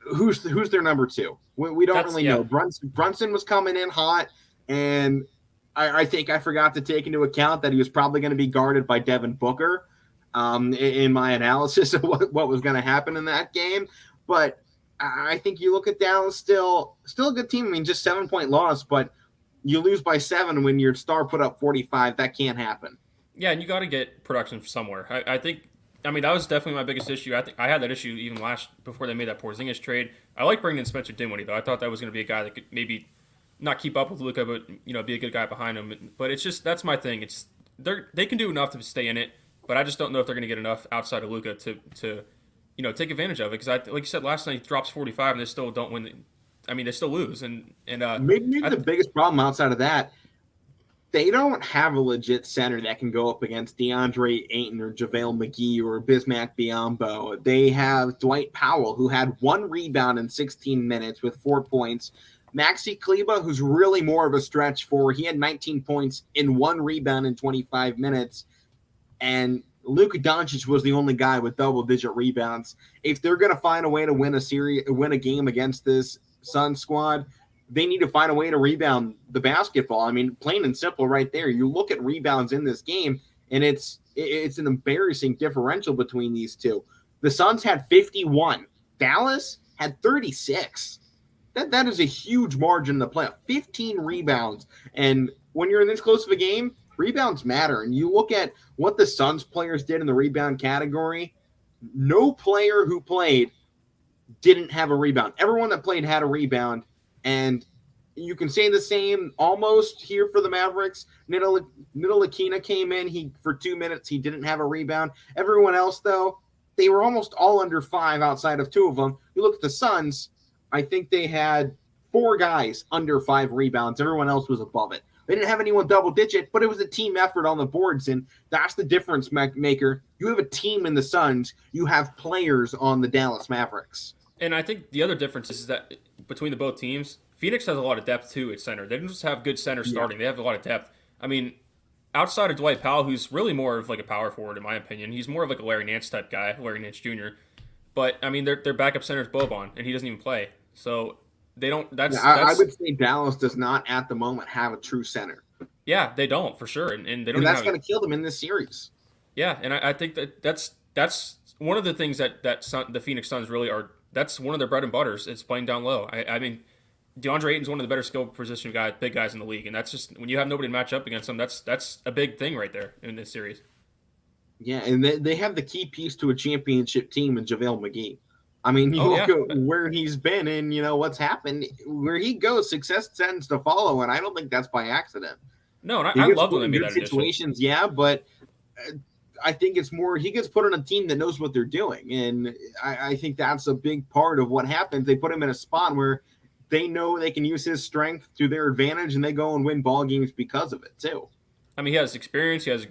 Who's their number 2? We don't really know. Brunson was coming in hot, and I think I forgot to take into account that he was probably going to be guarded by Devin Booker. In my analysis of what was going to happen in that game. But I think you look at Dallas, still a good team. I mean, just 7-point loss, but you lose by 7 when your star put up 45. That can't happen.
Yeah, and you got to get production from somewhere. I think that was definitely my biggest issue. I think I had that issue even before they made that Porzingis trade. I like bringing in Spencer Dinwiddie, though. I thought that was going to be a guy that could maybe not keep up with Luka, but be a good guy behind him. But it's just that's my thing. They can do enough to stay in it. But I just don't know if they're going to get enough outside of Luka to take advantage of it. Because like you said last night, he drops 45 and they still don't win. They still lose. And
maybe the biggest problem outside of that, they don't have a legit center that can go up against DeAndre Ayton or JaVale McGee or Bismack Biyombo. They have Dwight Powell, who had 1 rebound in 16 minutes with 4 points. Maxi Kleba, who's really more of a stretch forward. He had 19 points in 1 rebound in 25 minutes. And Luka Doncic was the only guy with double-digit rebounds. If they're going to find a way to win a game against this Sun squad, they need to find a way to rebound the basketball. I mean, plain and simple right there. You look at rebounds in this game, and it's an embarrassing differential between these two. The Suns had 51. Dallas had 36. That is a huge margin in the playoff. 15 rebounds. And when you're in this close of a game, rebounds matter. And you look at what the Suns players did in the rebound category, no player who played didn't have a rebound. Everyone that played had a rebound. And you can say the same almost here for the Mavericks. Ntilikina came in. For 2 minutes, he didn't have a rebound. Everyone else, though, they were almost all under 5 outside of 2 of them. You look at the Suns, I think they had 4 guys under 5 rebounds. Everyone else was above it. They didn't have anyone double-digit, but it was a team effort on the boards, and that's the difference maker. You have a team in the Suns. You have players on the Dallas Mavericks.
And I think the other difference is that between the both teams, Phoenix has a lot of depth, too, at center. They don't just have good center starting. Yeah. They have a lot of depth. I mean, outside of Dwight Powell, who's really more of like a power forward in my opinion. He's more of like a Larry Nance type guy, Larry Nance Jr. But I mean, their backup center is Boban, and he doesn't even play. So they don't.
I would say Dallas does not at the moment have a true center.
Yeah, they don't for sure, and they don't.
And that's going to kill them in this series.
Yeah, and I think that's one of the things that the Phoenix Suns really are. That's one of their bread and butters. It's playing down low. I mean, DeAndre Ayton's one of the better skill position big guys in the league, and that's just when you have nobody to match up against them. That's a big thing right there in this series.
Yeah, and they have the key piece to a championship team in JaVale McGee. I mean, you look at where he's been and, what's happened. Where he goes, success tends to follow, and I don't think that's by accident.
No, and I love when they made that
situations, but I think it's more he gets put on a team that knows what they're doing, and I think that's a big part of what happens. They put him in a spot where they know they can use his strength to their advantage, and they go and win ball games because of it, too.
I mean, he has experience. He has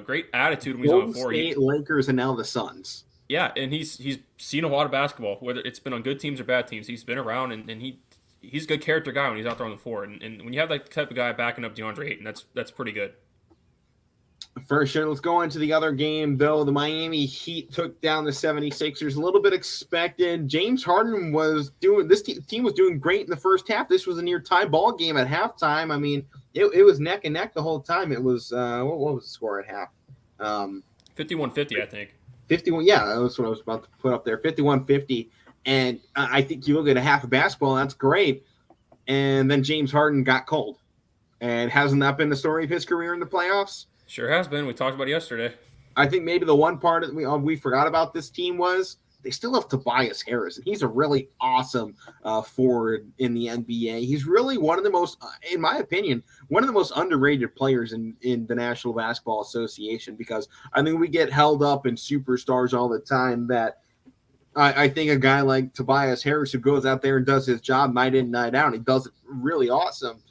great attitude when he's
Golden
on the floor.
State, Lakers, and now the Suns.
Yeah, and he's seen a lot of basketball, whether it's been on good teams or bad teams. He's been around, and he's a good character guy when he's out there on the floor. And when you have that type of guy backing up DeAndre Ayton, that's pretty good.
For sure. Let's go into the other game, though. The Miami Heat took down the 76ers. A little bit expected. James Harden was doing – this team was doing great in the first half. This was a near tie ball game at halftime. I mean, it was neck and neck the whole time. It was what was the score at half?
51-50, I think.
51, yeah, that's what I was about to put up there. 51-50. And I think you look at a half of basketball, that's great. And then James Harden got cold. And hasn't that been the story of his career in the playoffs?
Sure has been. We talked about it yesterday.
I think maybe the one part that we forgot about this team was they still have Tobias Harris, and he's a really awesome forward in the NBA. He's really one of the most, in my opinion, one of the most underrated players in the National Basketball Association, because I think we get held up in superstars all the time that I think a guy like Tobias Harris, who goes out there and does his job night in, night out, he does it really awesome,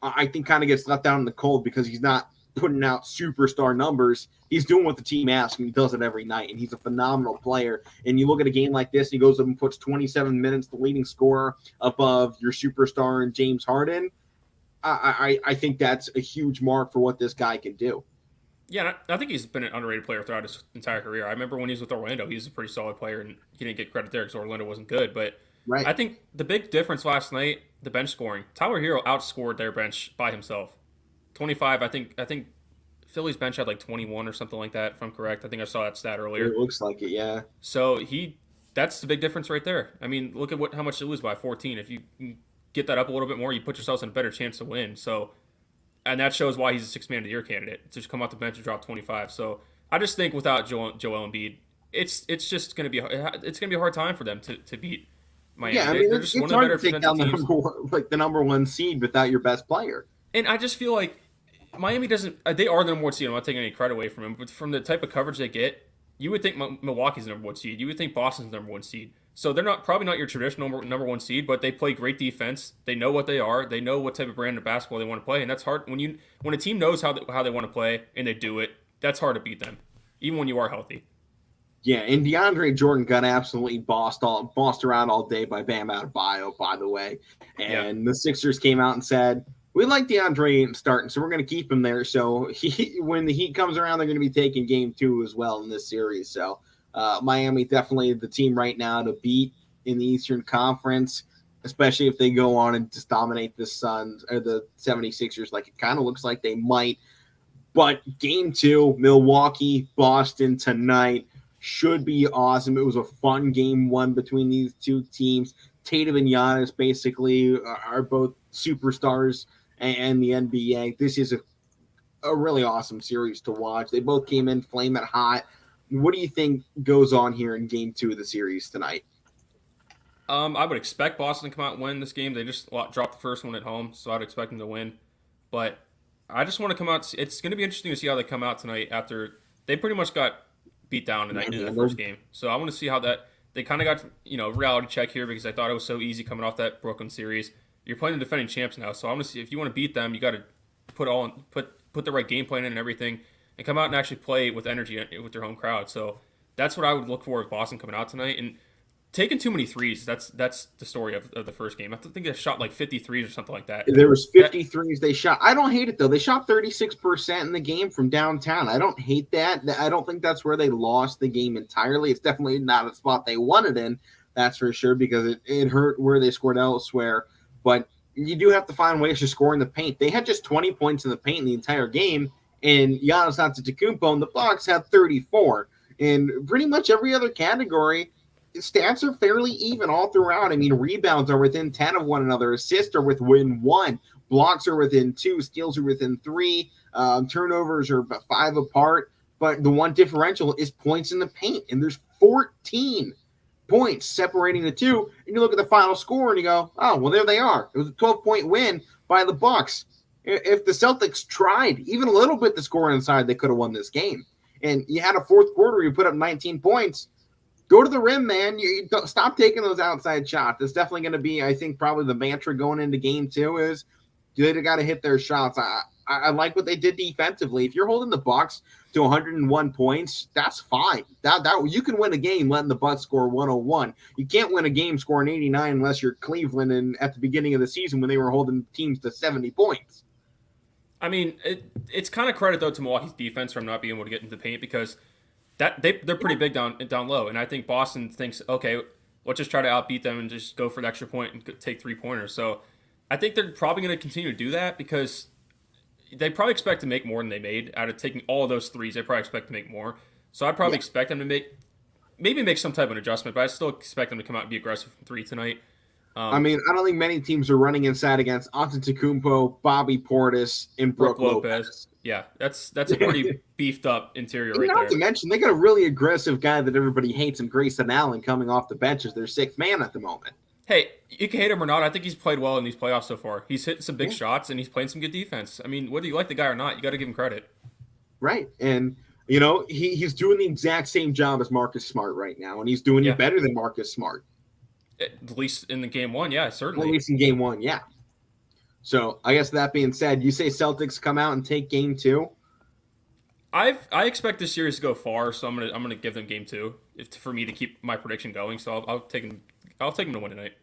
I think kind of gets left out in the cold because he's not putting out superstar numbers. He's doing what the team asks, and he does it every night, and he's a phenomenal player. And you look at a game like this, and he goes up and puts 27 minutes, the leading scorer, above your superstar and James Harden. I think that's a huge mark for what this guy can do.
Yeah, I think he's been an underrated player throughout his entire career. I remember when he was with Orlando, he was a pretty solid player, and he didn't get credit there because Orlando wasn't good. But I think the big difference last night, the bench scoring, Tyler Hero outscored their bench by himself. 25, I think Philly's bench had like 21 or something like that, if I'm correct. I think I saw that stat earlier.
It looks like it, yeah.
So that's the big difference right there. I mean, look at how much they lose by, 14. If you get that up a little bit more, you put yourselves in a better chance to win. So, and that shows why he's a six-man of the year candidate, to just come off the bench and drop 25. So I just think without Joel Embiid, it's just going to be a hard time for them to beat Miami.
Yeah, I mean, it's hard to take down the number one seed without your best player.
And I just feel like Miami doesn't. They are the number one seed. I'm not taking any credit away from them, but from the type of coverage they get, you would think Milwaukee's the number one seed. You would think Boston's the number one seed. So they're probably not your traditional number one seed, but they play great defense. They know what they are. They know what type of brand of basketball they want to play, and that's hard when a team knows how they want to play and they do it. That's hard to beat them, even when you are healthy.
Yeah, and DeAndre Jordan got absolutely bossed around all day by Bam Adebayo, by the way. And the Sixers came out and said, we like DeAndre Ayton starting, so we're going to keep him there. So when the Heat comes around, they're going to be taking game 2 as well in this series. So Miami definitely the team right now to beat in the Eastern Conference, especially if they go on and just dominate the Suns or the 76ers like it kind of looks like they might. But game 2, Milwaukee, Boston tonight should be awesome. It was a fun game 1 between these two teams. Tatum and Giannis basically are both superstars and the NBA. This is a really awesome series to watch. They both came in flaming hot. What do you think goes on here in game 2 of the series tonight?
I would expect Boston to come out and win this game. They just dropped the first one at home, so I'd expect them to win. But I just want to come out. It's going to be interesting to see how they come out tonight after they pretty much got beat down in the first game. So I want to see how that they kind of got reality check here because I thought it was so easy coming off that Brooklyn series. You're playing the defending champs now, so I want to see if you want to beat them, you got to put the right game plan in and everything, and come out and actually play with energy with their home crowd. So that's what I would look for with Boston coming out tonight. And taking too many threes. That's the story of the first game. I think they shot like 53s or something like that.
There was 53s they shot. I don't hate it though. They shot 36% in the game from downtown. I don't hate that. I don't think that's where they lost the game entirely. It's definitely not a spot they wanted in. That's for sure, because it hurt where they scored elsewhere. But you do have to find ways to score in the paint. They had just 20 points in the paint in the entire game, and Giannis Antetokounmpo and the Bucks had 34. In pretty much every other category, stats are fairly even all throughout. I mean, rebounds are within 10 of one another. Assists are within 1. Blocks are within 2. Steals are within 3. Turnovers are about 5 apart. But the one differential is points in the paint, and there's 14 points separating the two. And you look at the final score and you go, oh, well, there they are. It was a 12-point win by the Bucks. If the Celtics tried even a little bit to score inside, they could have won this game. And you had a fourth quarter, you put up 19 points. Go to the rim, man. You don't, stop taking those outside shots. It's definitely going to be, I think, probably the mantra going into game 2 is they got to hit their shots. I like what they did defensively. If you're holding the Bucks to 101 points, that's fine. That you can win a game letting the Bucks score 101. You can't win a game scoring 89 unless you're Cleveland and at the beginning of the season when they were holding teams to 70 points.
I mean, it's kind of credit though to Milwaukee's defense from not being able to get into the paint, because they're pretty big down low, and I think Boston thinks, okay, let's just try to outbeat them and just go for the extra point and take 3-pointers. So I think they're probably going to continue to do that, because they probably expect to make more than they made out of taking all of those threes. They probably expect to make more. So I'd probably expect them to make some type of adjustment, but I still expect them to come out and be aggressive from 3 tonight.
I mean, I don't think many teams are running inside against Antetokounmpo, Bobby Portis, and Brook Lopez.
Yeah, that's a pretty beefed up interior right there.
Not to mention, they got a really aggressive guy that everybody hates, and Grayson Allen coming off the bench as their 6th man at the moment.
Hey, you can hate him or not. I think he's played well in these playoffs so far. He's hitting some big shots, and he's playing some good defense. I mean, whether you like the guy or not, you got to give him credit.
Right, and you know he's doing the exact same job as Marcus Smart right now, and he's doing it better than Marcus Smart.
At least in the game 1, yeah, certainly.
At least in game 1, yeah. So I guess that being said, you say Celtics come out and take game 2?
I expect this series to go far, so I'm gonna give them game 2 for me to keep my prediction going. So I'll take them to win tonight.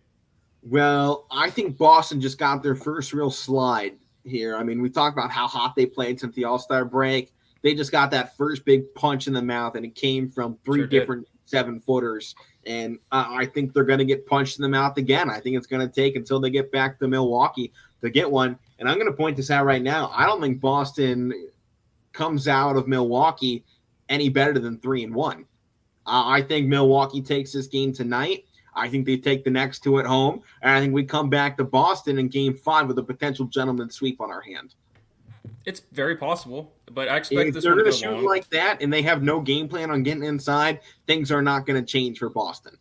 Well, I think Boston just got their first real slide here. I mean, we talked about how hot they played since the All-Star break. They just got that first big punch in the mouth, and it came from 3 different 7-footers. And I think they're going to get punched in the mouth again. I think it's going to take until they get back to Milwaukee to get one. And I'm going to point this out right now. I don't think Boston comes out of Milwaukee any better than 3-1. I think Milwaukee takes this game tonight. I think they take the next 2 at home. And I think we come back to Boston in game 5 with a potential gentleman's sweep on our hand.
It's very possible, but I expect
if
this
they're
one to
going to
go
shoot
long.
like that and they have no game plan on getting inside, things are not going to change for Boston.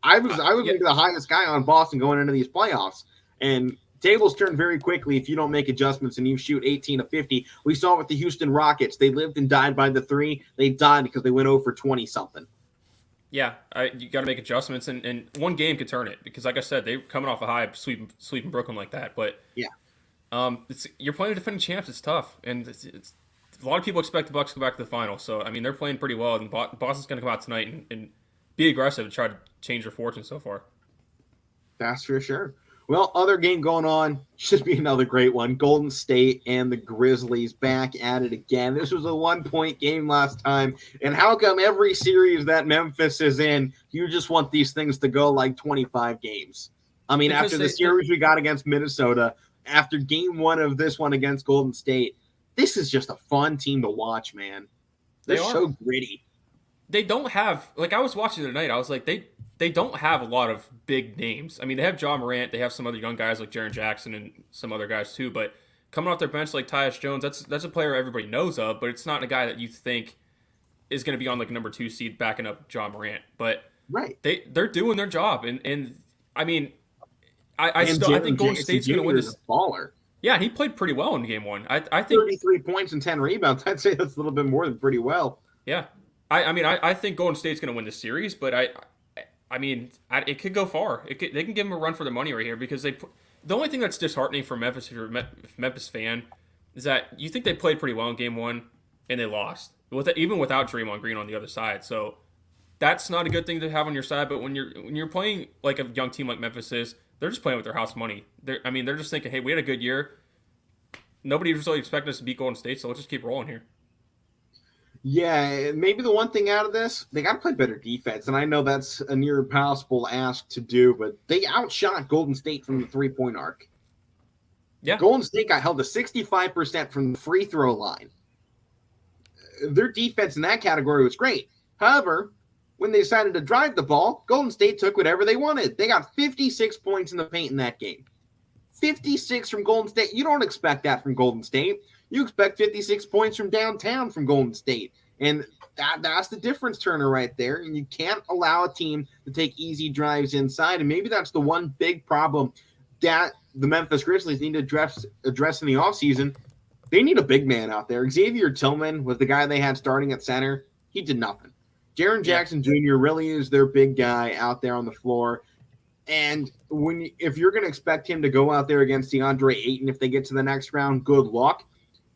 I was the highest guy on Boston going into these playoffs, and tables turn very quickly if you don't make adjustments and you shoot 18 of 50. We saw with the Houston Rockets. They lived and died by the 3. They died because they went over 20-something.
Yeah, you got to make adjustments, and one game could turn it, because, like I said, they're coming off a high sweeping Brooklyn like that. But
yeah,
you're playing defending champs. It's tough, and it's a lot of people expect the Bucks to go back to the final. So I mean, they're playing pretty well, and Boston's going to come out tonight and be aggressive and try to change their fortune so far.
That's for sure. Well, other game going on, should be another great one. Golden State and the Grizzlies back at it again. This was a 1-point game last time. And how come every series that Memphis is in, you just want these things to go like 25 games? I mean, because after the series we got against Minnesota, after game 1 of this one against Golden State, this is just a fun team to watch, man. They're so gritty.
They don't have, like, I was watching tonight, I was like, they don't have a lot of big names. I mean, they have John Morant, they have some other young guys like Jaren Jackson and some other guys too, but coming off their bench like Tyus Jones, that's a player everybody knows of, but it's not a guy that you think is going to be on like number 2 seed backing up John Morant. But they're doing their job, and I mean, I think Golden State's going to win this.
Baller.
Yeah, he played pretty well in game 1. I think
33 points and 10 rebounds. I'd say that's a little bit more than pretty well.
Yeah, I think Golden State's going to win this series, but I mean, it could go far. They can give them a run for the money right here, because the only thing that's disheartening for Memphis, if you're a Memphis fan, is that you think they played pretty well in game 1 and they lost, even without Draymond Green on the other side. So that's not a good thing to have on your side. But when you're playing like a young team like Memphis is, they're just playing with their house money. They're just thinking, hey, we had a good year. Nobody was really expecting us to beat Golden State, so let's just keep rolling here.
Yeah, maybe the one thing out of this, they got to play better defense. And I know that's a near impossible ask to do, but they outshot Golden State from the three-point arc.
Yeah.
Golden State got held to 65% from the free throw line. Their defense in that category was great. However, when they decided to drive the ball, Golden State took whatever they wanted. They got 56 points in the paint in that game. 56 from Golden State. You don't expect that from Golden State. You expect 56 points from downtown from Golden State. And that's the difference turner right there. And you can't allow a team to take easy drives inside. And maybe that's the one big problem that the Memphis Grizzlies need to address in the offseason. They need a big man out there. Xavier Tillman was the guy they had starting at center. He did nothing. Jaren Jackson Jr. really is their big guy out there on the floor. And if you're going to expect him to go out there against DeAndre Ayton if they get to the next round, good luck.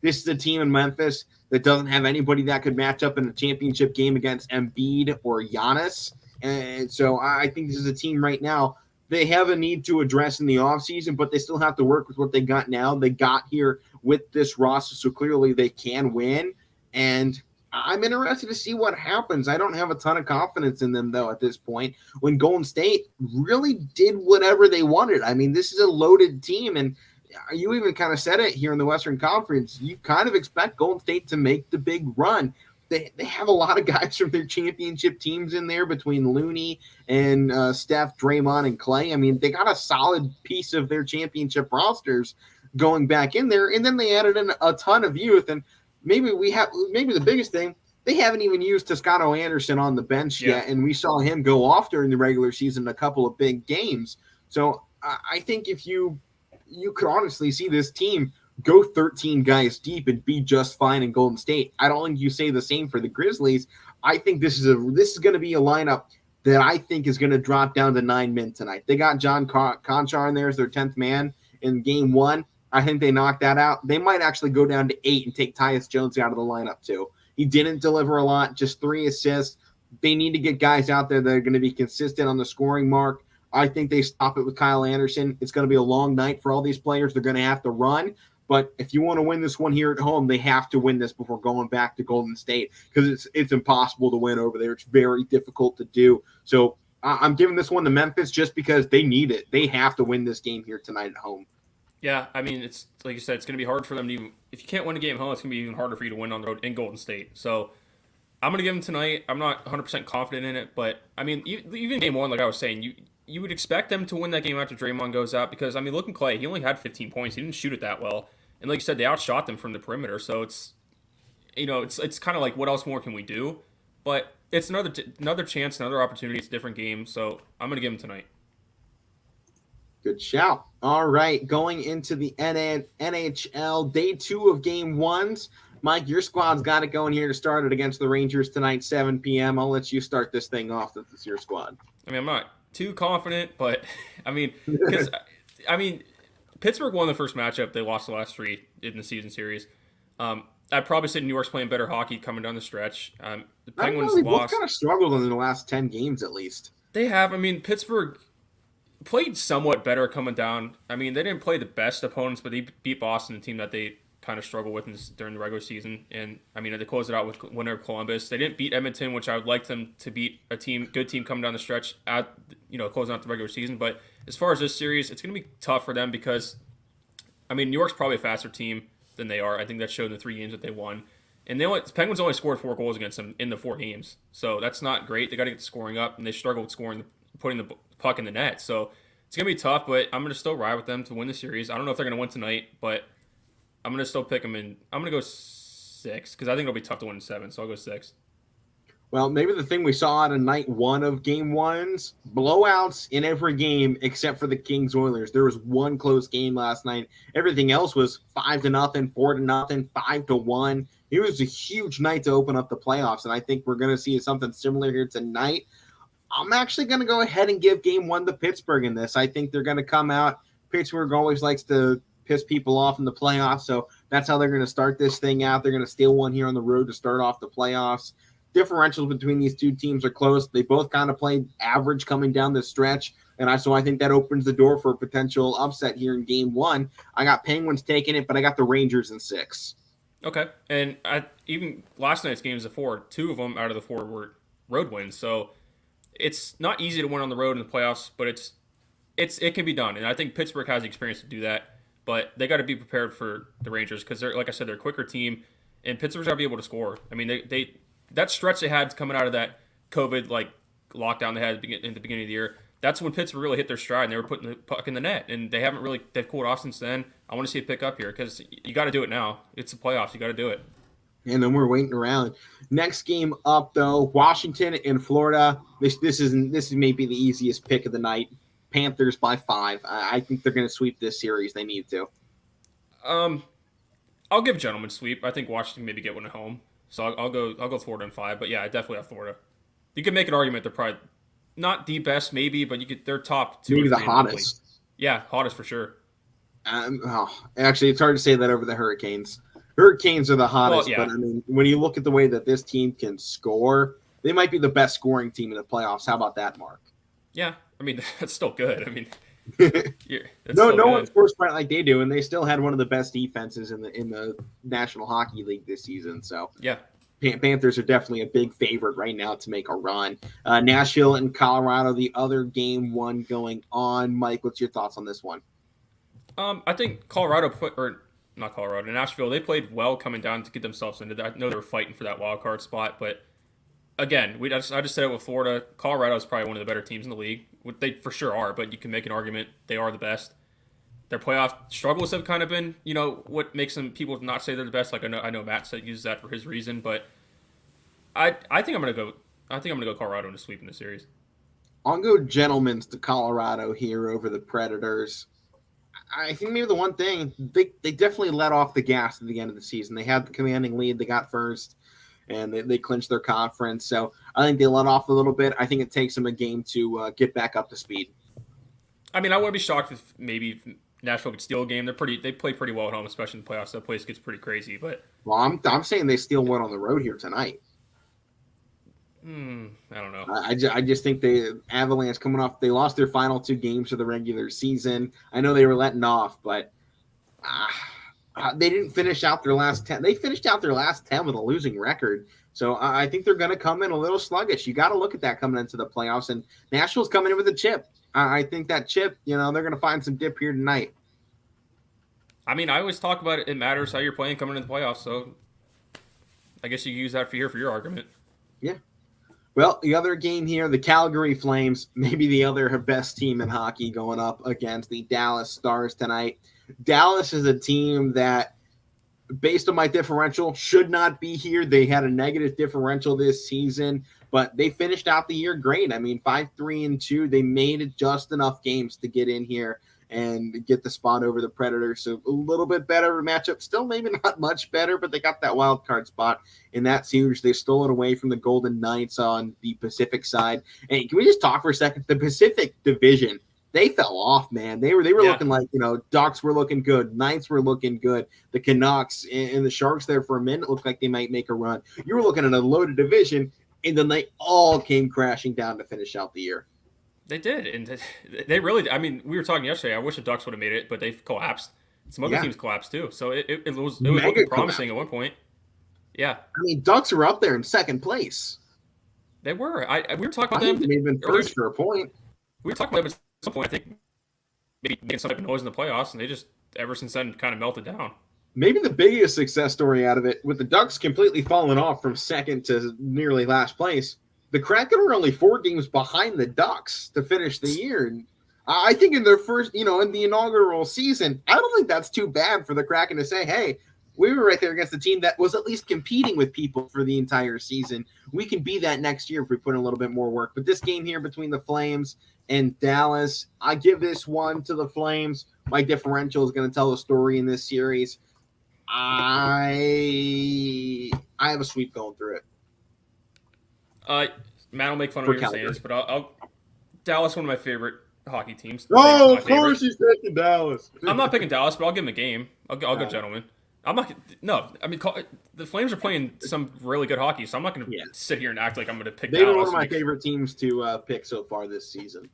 This is a team in Memphis that doesn't have anybody that could match up in a championship game against Embiid or Giannis. And so I think this is a team right now they have a need to address in the offseason, but they still have to work with what they got now. They got here with this roster, so clearly they can win. And I'm interested to see what happens. I don't have a ton of confidence in them, though, at this point, when Golden State really did whatever they wanted. I mean, this is a loaded team, and you even kind of said it here in the Western Conference. You kind of expect Golden State to make the big run. They have a lot of guys from their championship teams in there between Looney and Steph, Draymond, and Clay. I mean, they got a solid piece of their championship rosters going back in there, and then they added in a ton of youth. And maybe the biggest thing, they haven't even used Toscano Anderson on the bench yet, and we saw him go off during the regular season in a couple of big games. So I think if you could honestly see this team go 13 guys deep and be just fine in Golden State. I don't think you say the same for the Grizzlies. I think this is going to be a lineup that I think is going to drop down to 9 men tonight. They got John Conchar in there as their 10th man in game 1. I think they knocked that out. They might actually go down to 8 and take Tyus Jones out of the lineup too. He didn't deliver a lot, just 3 assists. They need to get guys out there that are going to be consistent on the scoring mark. I think they stop it with Kyle Anderson. It's going to be a long night for all these players. They're going to have to run. But if you want to win this one here at home, they have to win this before going back to Golden State because it's impossible to win over there. It's very difficult to do. So I'm giving this one to Memphis just because they need it. They have to win this game here tonight at home.
Yeah, I mean, it's like you said, it's going to be hard for them to even – if you can't win a game at home, it's going to be even harder for you to win on the road in Golden State. So I'm going to give them tonight. I'm not 100% confident in it, but, I mean, even game 1, like I was saying, you would expect them to win that game after Draymond goes out because, I mean, look at Clay. He only had 15 points. He didn't shoot it that well. And like you said, they outshot them from the perimeter. So it's kind of like, what else more can we do? But it's another chance, another opportunity. It's a different game. So I'm going to give them tonight.
Good shout. All right, going into the NHL day 2 of game 1s. Mike, your squad's got it going here to start it against the Rangers tonight, 7 p.m. I'll let you start this thing off since it's your squad.
I mean, I'm not too confident, but I mean, because Pittsburgh won the first matchup. They lost the last 3 in the season series. I'd probably say New York's playing better hockey coming down the stretch. The Penguins
they
lost.
Both kind of struggled in the last 10 games at least.
They have. I mean, Pittsburgh played somewhat better coming down. I mean, they didn't play the best opponents, but they beat Boston, a team that they kind of struggled with during the regular season. And, I mean, they closed it out with winner of Columbus. They didn't beat Edmonton, which I would like them to beat good team coming down the stretch closing out the regular season. But as far as this series, it's going to be tough for them because, I mean, New York's probably a faster team than they are. I think that showed in the 3 games that they won. And the Penguins only scored 4 goals against them in the 4 games. So that's not great. They got to get the scoring up, and they struggle with putting the puck in the net. So it's going to be tough, but I'm going to still ride with them to win the series. I don't know if they're going to win tonight, but I'm going to still pick them in. I'm going to go 6 because I think it'll be tough to win in 7, so I'll go 6.
Well, maybe the thing we saw out of night 1 of game 1s, blowouts in every game except for the Kings-Oilers. There was one close game last night. Everything else was 5-0, 4-0, 5-1. It was a huge night to open up the playoffs, and I think we're going to see something similar here tonight. I'm actually going to go ahead and give game 1 to Pittsburgh in this. I think they're going to come out. Pittsburgh always likes to piss people off in the playoffs, so that's how they're going to start this thing out. They're going to steal one here on the road to start off the playoffs. differentials between these two teams are close. They both kind of played average coming down the stretch. And I think that opens the door for a potential upset here in game one. I got Penguins taking it, but I got the Rangers in 6.
Okay. And even last night's games of 4, 2 of them out of the 4 were road wins. So it's not easy to win on the road in the playoffs, but it can be done. And I think Pittsburgh has the experience to do that. But they got to be prepared for the Rangers because they're, like I said, they're a quicker team, and Pittsburgh's got to be able to score. I mean, they that stretch they had coming out of that COVID lockdown they had in the beginning of the year. That's when Pittsburgh really hit their stride, and they were putting the puck in the net, and they've cooled off since then. I want to see it pick up here because you got to do it now. It's the playoffs, you got to do it.
And then we're waiting around. Next game up though, Washington and Florida. This is maybe the easiest pick of the night. Panthers by 5. I think they're going to sweep this series. They need to.
I'll give gentleman sweep. I think Washington maybe get one at home, so I'll go Florida in 5. But yeah, I definitely have Florida. You can make an argument they're probably not the best, maybe, but they're top 2.
Maybe the hottest.
Yeah, hottest for sure.
Actually, it's hard to say that over the Hurricanes. Hurricanes are the hottest,
well, yeah.
But I mean, when you look at the way that this team can score, they might be the best scoring team in the playoffs. How about that, Mark?
Yeah, I mean that's still good. I mean,
no one scores quite like they do, and they still had one of the best defenses in the National Hockey League this season. So
yeah,
Panthers are definitely a big favorite right now to make a run. Nashville and Colorado, the other game one going on. Mike, what's your thoughts on this one?
I think Nashville, they played well coming down to get themselves into that. I know they were fighting for that wild card spot, but again, I just said it with Florida. Colorado is probably one of the better teams in the league. They for sure are, but you can make an argument they are the best. Their playoff struggles have kind of been, what makes them people not say they're the best. Like I know Matt uses that for his reason, but I think I'm gonna go Colorado in a sweep in the series.
I'll go gentlemen's to Colorado here over the Predators. I think maybe the one thing they definitely let off the gas at the end of the season. They had the commanding lead. They got first, and they clinched their conference. So I think they let off a little bit. I think it takes them a game to get back up to speed.
I mean, I wouldn't be shocked if maybe Nashville could steal a game. They play pretty well at home, especially in the playoffs. That place gets pretty crazy. But
I'm saying they steal one on the road here tonight.
I don't know.
I just think the Avalanche coming off, they lost their final 2 games of the regular season. I know they were letting off, but they didn't finish out their last 10. They finished out their last 10 with a losing record. So I think they're going to come in a little sluggish. You got to look at that coming into the playoffs. And Nashville's coming in with a chip. I think that chip, they're going to find some dip here tonight.
I mean, I always talk about it matters how you're playing coming into the playoffs. So I guess you can use that for your argument.
Yeah. Well, the other game here, the Calgary Flames, maybe the other best team in hockey going up against the Dallas Stars tonight. Dallas is a team that, based on my differential, should not be here. They had a negative differential this season, but they finished out the year great. I mean, 5-3-2. They made it just enough games to get in here and get the spot over the Predators. So a little bit better matchup. Still maybe not much better, but they got that wild card spot, and that's huge. They stole it away from the Golden Knights on the Pacific side. And can we just talk for a second? The Pacific Division, they fell off, man. They were looking like, Ducks were looking good. Knights were looking good. The Canucks and the Sharks there for a minute looked like they might make a run. You were looking at a loaded division, and then they all came crashing down to finish out the year.
They did, and they really. I mean, we were talking yesterday. I wish the Ducks would have made it, but they collapsed. Some other teams collapsed too, so it was looking promising at one point. Yeah,
I mean, Ducks were up there in second place.
They were. We were talking about them.
They've been first for a point.
We were talking about them at some point. I think maybe making some type of noise in the playoffs, and they just ever since then kind of melted down.
Maybe the biggest success story out of it, with the Ducks completely falling off from second to nearly last place. The Kraken were only 4 games behind the Ducks to finish the year. And I think in their first, in the inaugural season, I don't think that's too bad for the Kraken to say, hey, we were right there against a team that was at least competing with people for the entire season. We can be that next year if we put in a little bit more work. But this game here between the Flames and Dallas, I give this one to the Flames. My differential is going to tell the story in this series. I have a sweep going through it.
Matt will make fun of me for saying this, but I'll Dallas, one of my favorite hockey teams.
Oh, of course he's picking Dallas.
I'm not picking Dallas, but I'll give him a game. I'll go gentlemen. I'm not. No, I mean the Flames are playing some really good hockey, so I'm not going to sit here and act like I'm going to pick.
They've been one of my favorite teams to pick so far this season.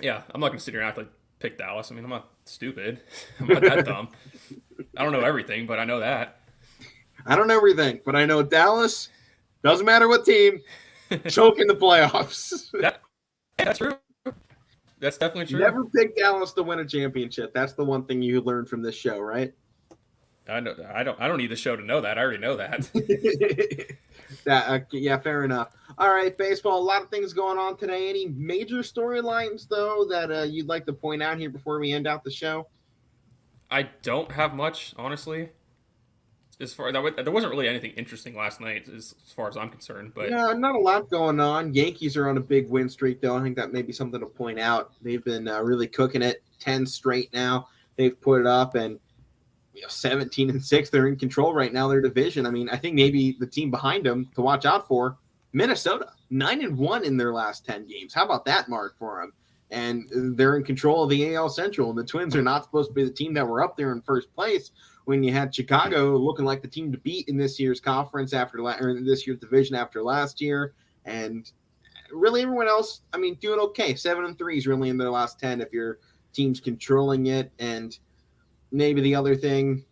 Yeah, I'm not going to sit here and act like pick Dallas. I mean, I'm not stupid. I'm not that dumb. I don't know everything, but I know that.
I don't know everything, but I know Dallas. Doesn't matter what team, choke in the playoffs.
That's true. That's definitely true.
Never pick Dallas to win a championship. That's the one thing you learned from this show, right?
I know. I don't need the show to know that. I already know that.
Yeah, fair enough. All right, baseball. A lot of things going on today. Any major storylines though that you'd like to point out here before we end out the show?
I don't have much, honestly. As far there wasn't really anything interesting last night, as far as I'm concerned. But
no, not a lot going on. Yankees are on a big win streak, though. I think that may be something to point out. They've been really cooking it. 10 straight now. They've put it up, and 17-6. They're in control right now. Their division. I mean, I think maybe the team behind them to watch out for, Minnesota, 9-1 in their last 10 games. How about that mark for them? And they're in control of the AL Central. And the Twins are not supposed to be the team that were up there in first place when you had Chicago looking like the team to beat in this year's conference or this year's division after last year. And really everyone else, I mean, doing okay. 7-3 is really in their last 10 if your team's controlling it. And maybe the other thing,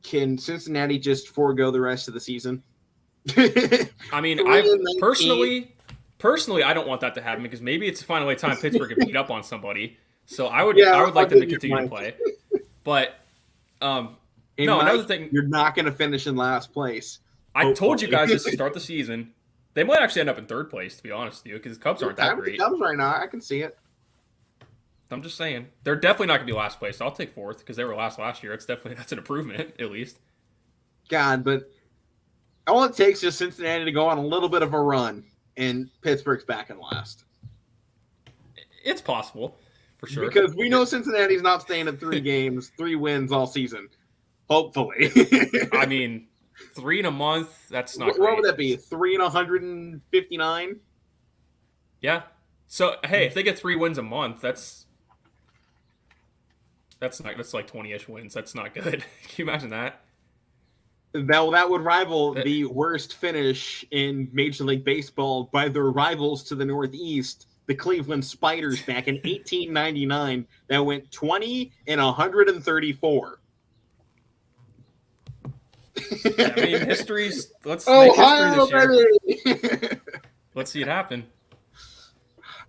can Cincinnati just forego the rest of the season?
I mean, I personally, I don't want that to happen because maybe it's finally time Pittsburgh can beat up on somebody. So I would like them to continue to play. But another thing,
you're not going to finish in last place.
I told you guys this to start the season. They might actually end up in third place, to be honest with you, because the Cubs aren't that great.
The Cubs right now, I can see it.
I'm just saying they're definitely not going to be last place. I'll take fourth because they were last year. That's an improvement at least.
God, but all it takes is Cincinnati to go on a little bit of a run, and Pittsburgh's back in last.
It's possible, for sure.
Because we know Cincinnati's not staying at 3 games, 3 wins all season. Hopefully.
I mean, 3 in a month, that's not great.
What would that be? 3 in 159?
Yeah. So, hey, if they get 3 wins a month, that's like 20-ish wins. That's not good. Can you imagine that?
That would rival the worst finish in Major League Baseball by their rivals to the Northeast, the Cleveland Spiders, back in 1899. That went 20 and 134.
I mean, history's. Let's make history this year. Let's see it happen.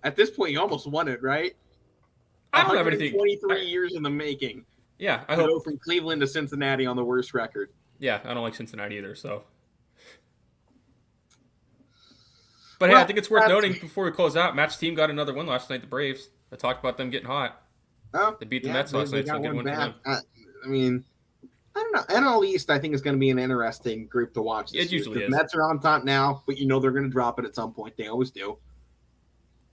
At this point, you almost won it, right?
I don't have anything.
23 years in the making.
Yeah, I hope.
Go from Cleveland to Cincinnati on the worst record.
Yeah, I don't like Cincinnati either. So, but hey, I think it's worth noting before we close out. Matt's team got another win last night. The Braves. I talked about them getting hot.
Oh,
they beat the Mets last night. So good win for them.
I mean, I don't know. NL East, I think, is going to be an interesting group to watch.
It usually is.
The Mets are on top now, but they're going to drop it at some point. They always do.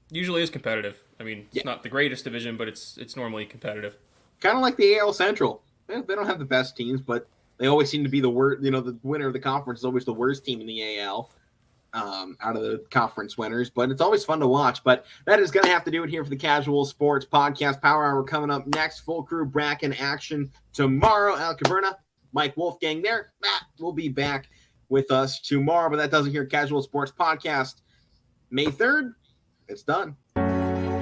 Usually is competitive. I mean, it's not the greatest division, but it's normally competitive.
Kind of like the AL Central. They don't have the best teams, but they always seem to be the worst. The winner of the conference is always the worst team in the AL out of the conference winners. But it's always fun to watch. But that is going to have to do it here for the Casual Sports Podcast. Power Hour coming up next. Full crew bracket action tomorrow. Alek Koberna, Mike Wolfgang there. Matt will be back with us tomorrow. But that does it here. Casual Sports Podcast. May 3rd. It's done.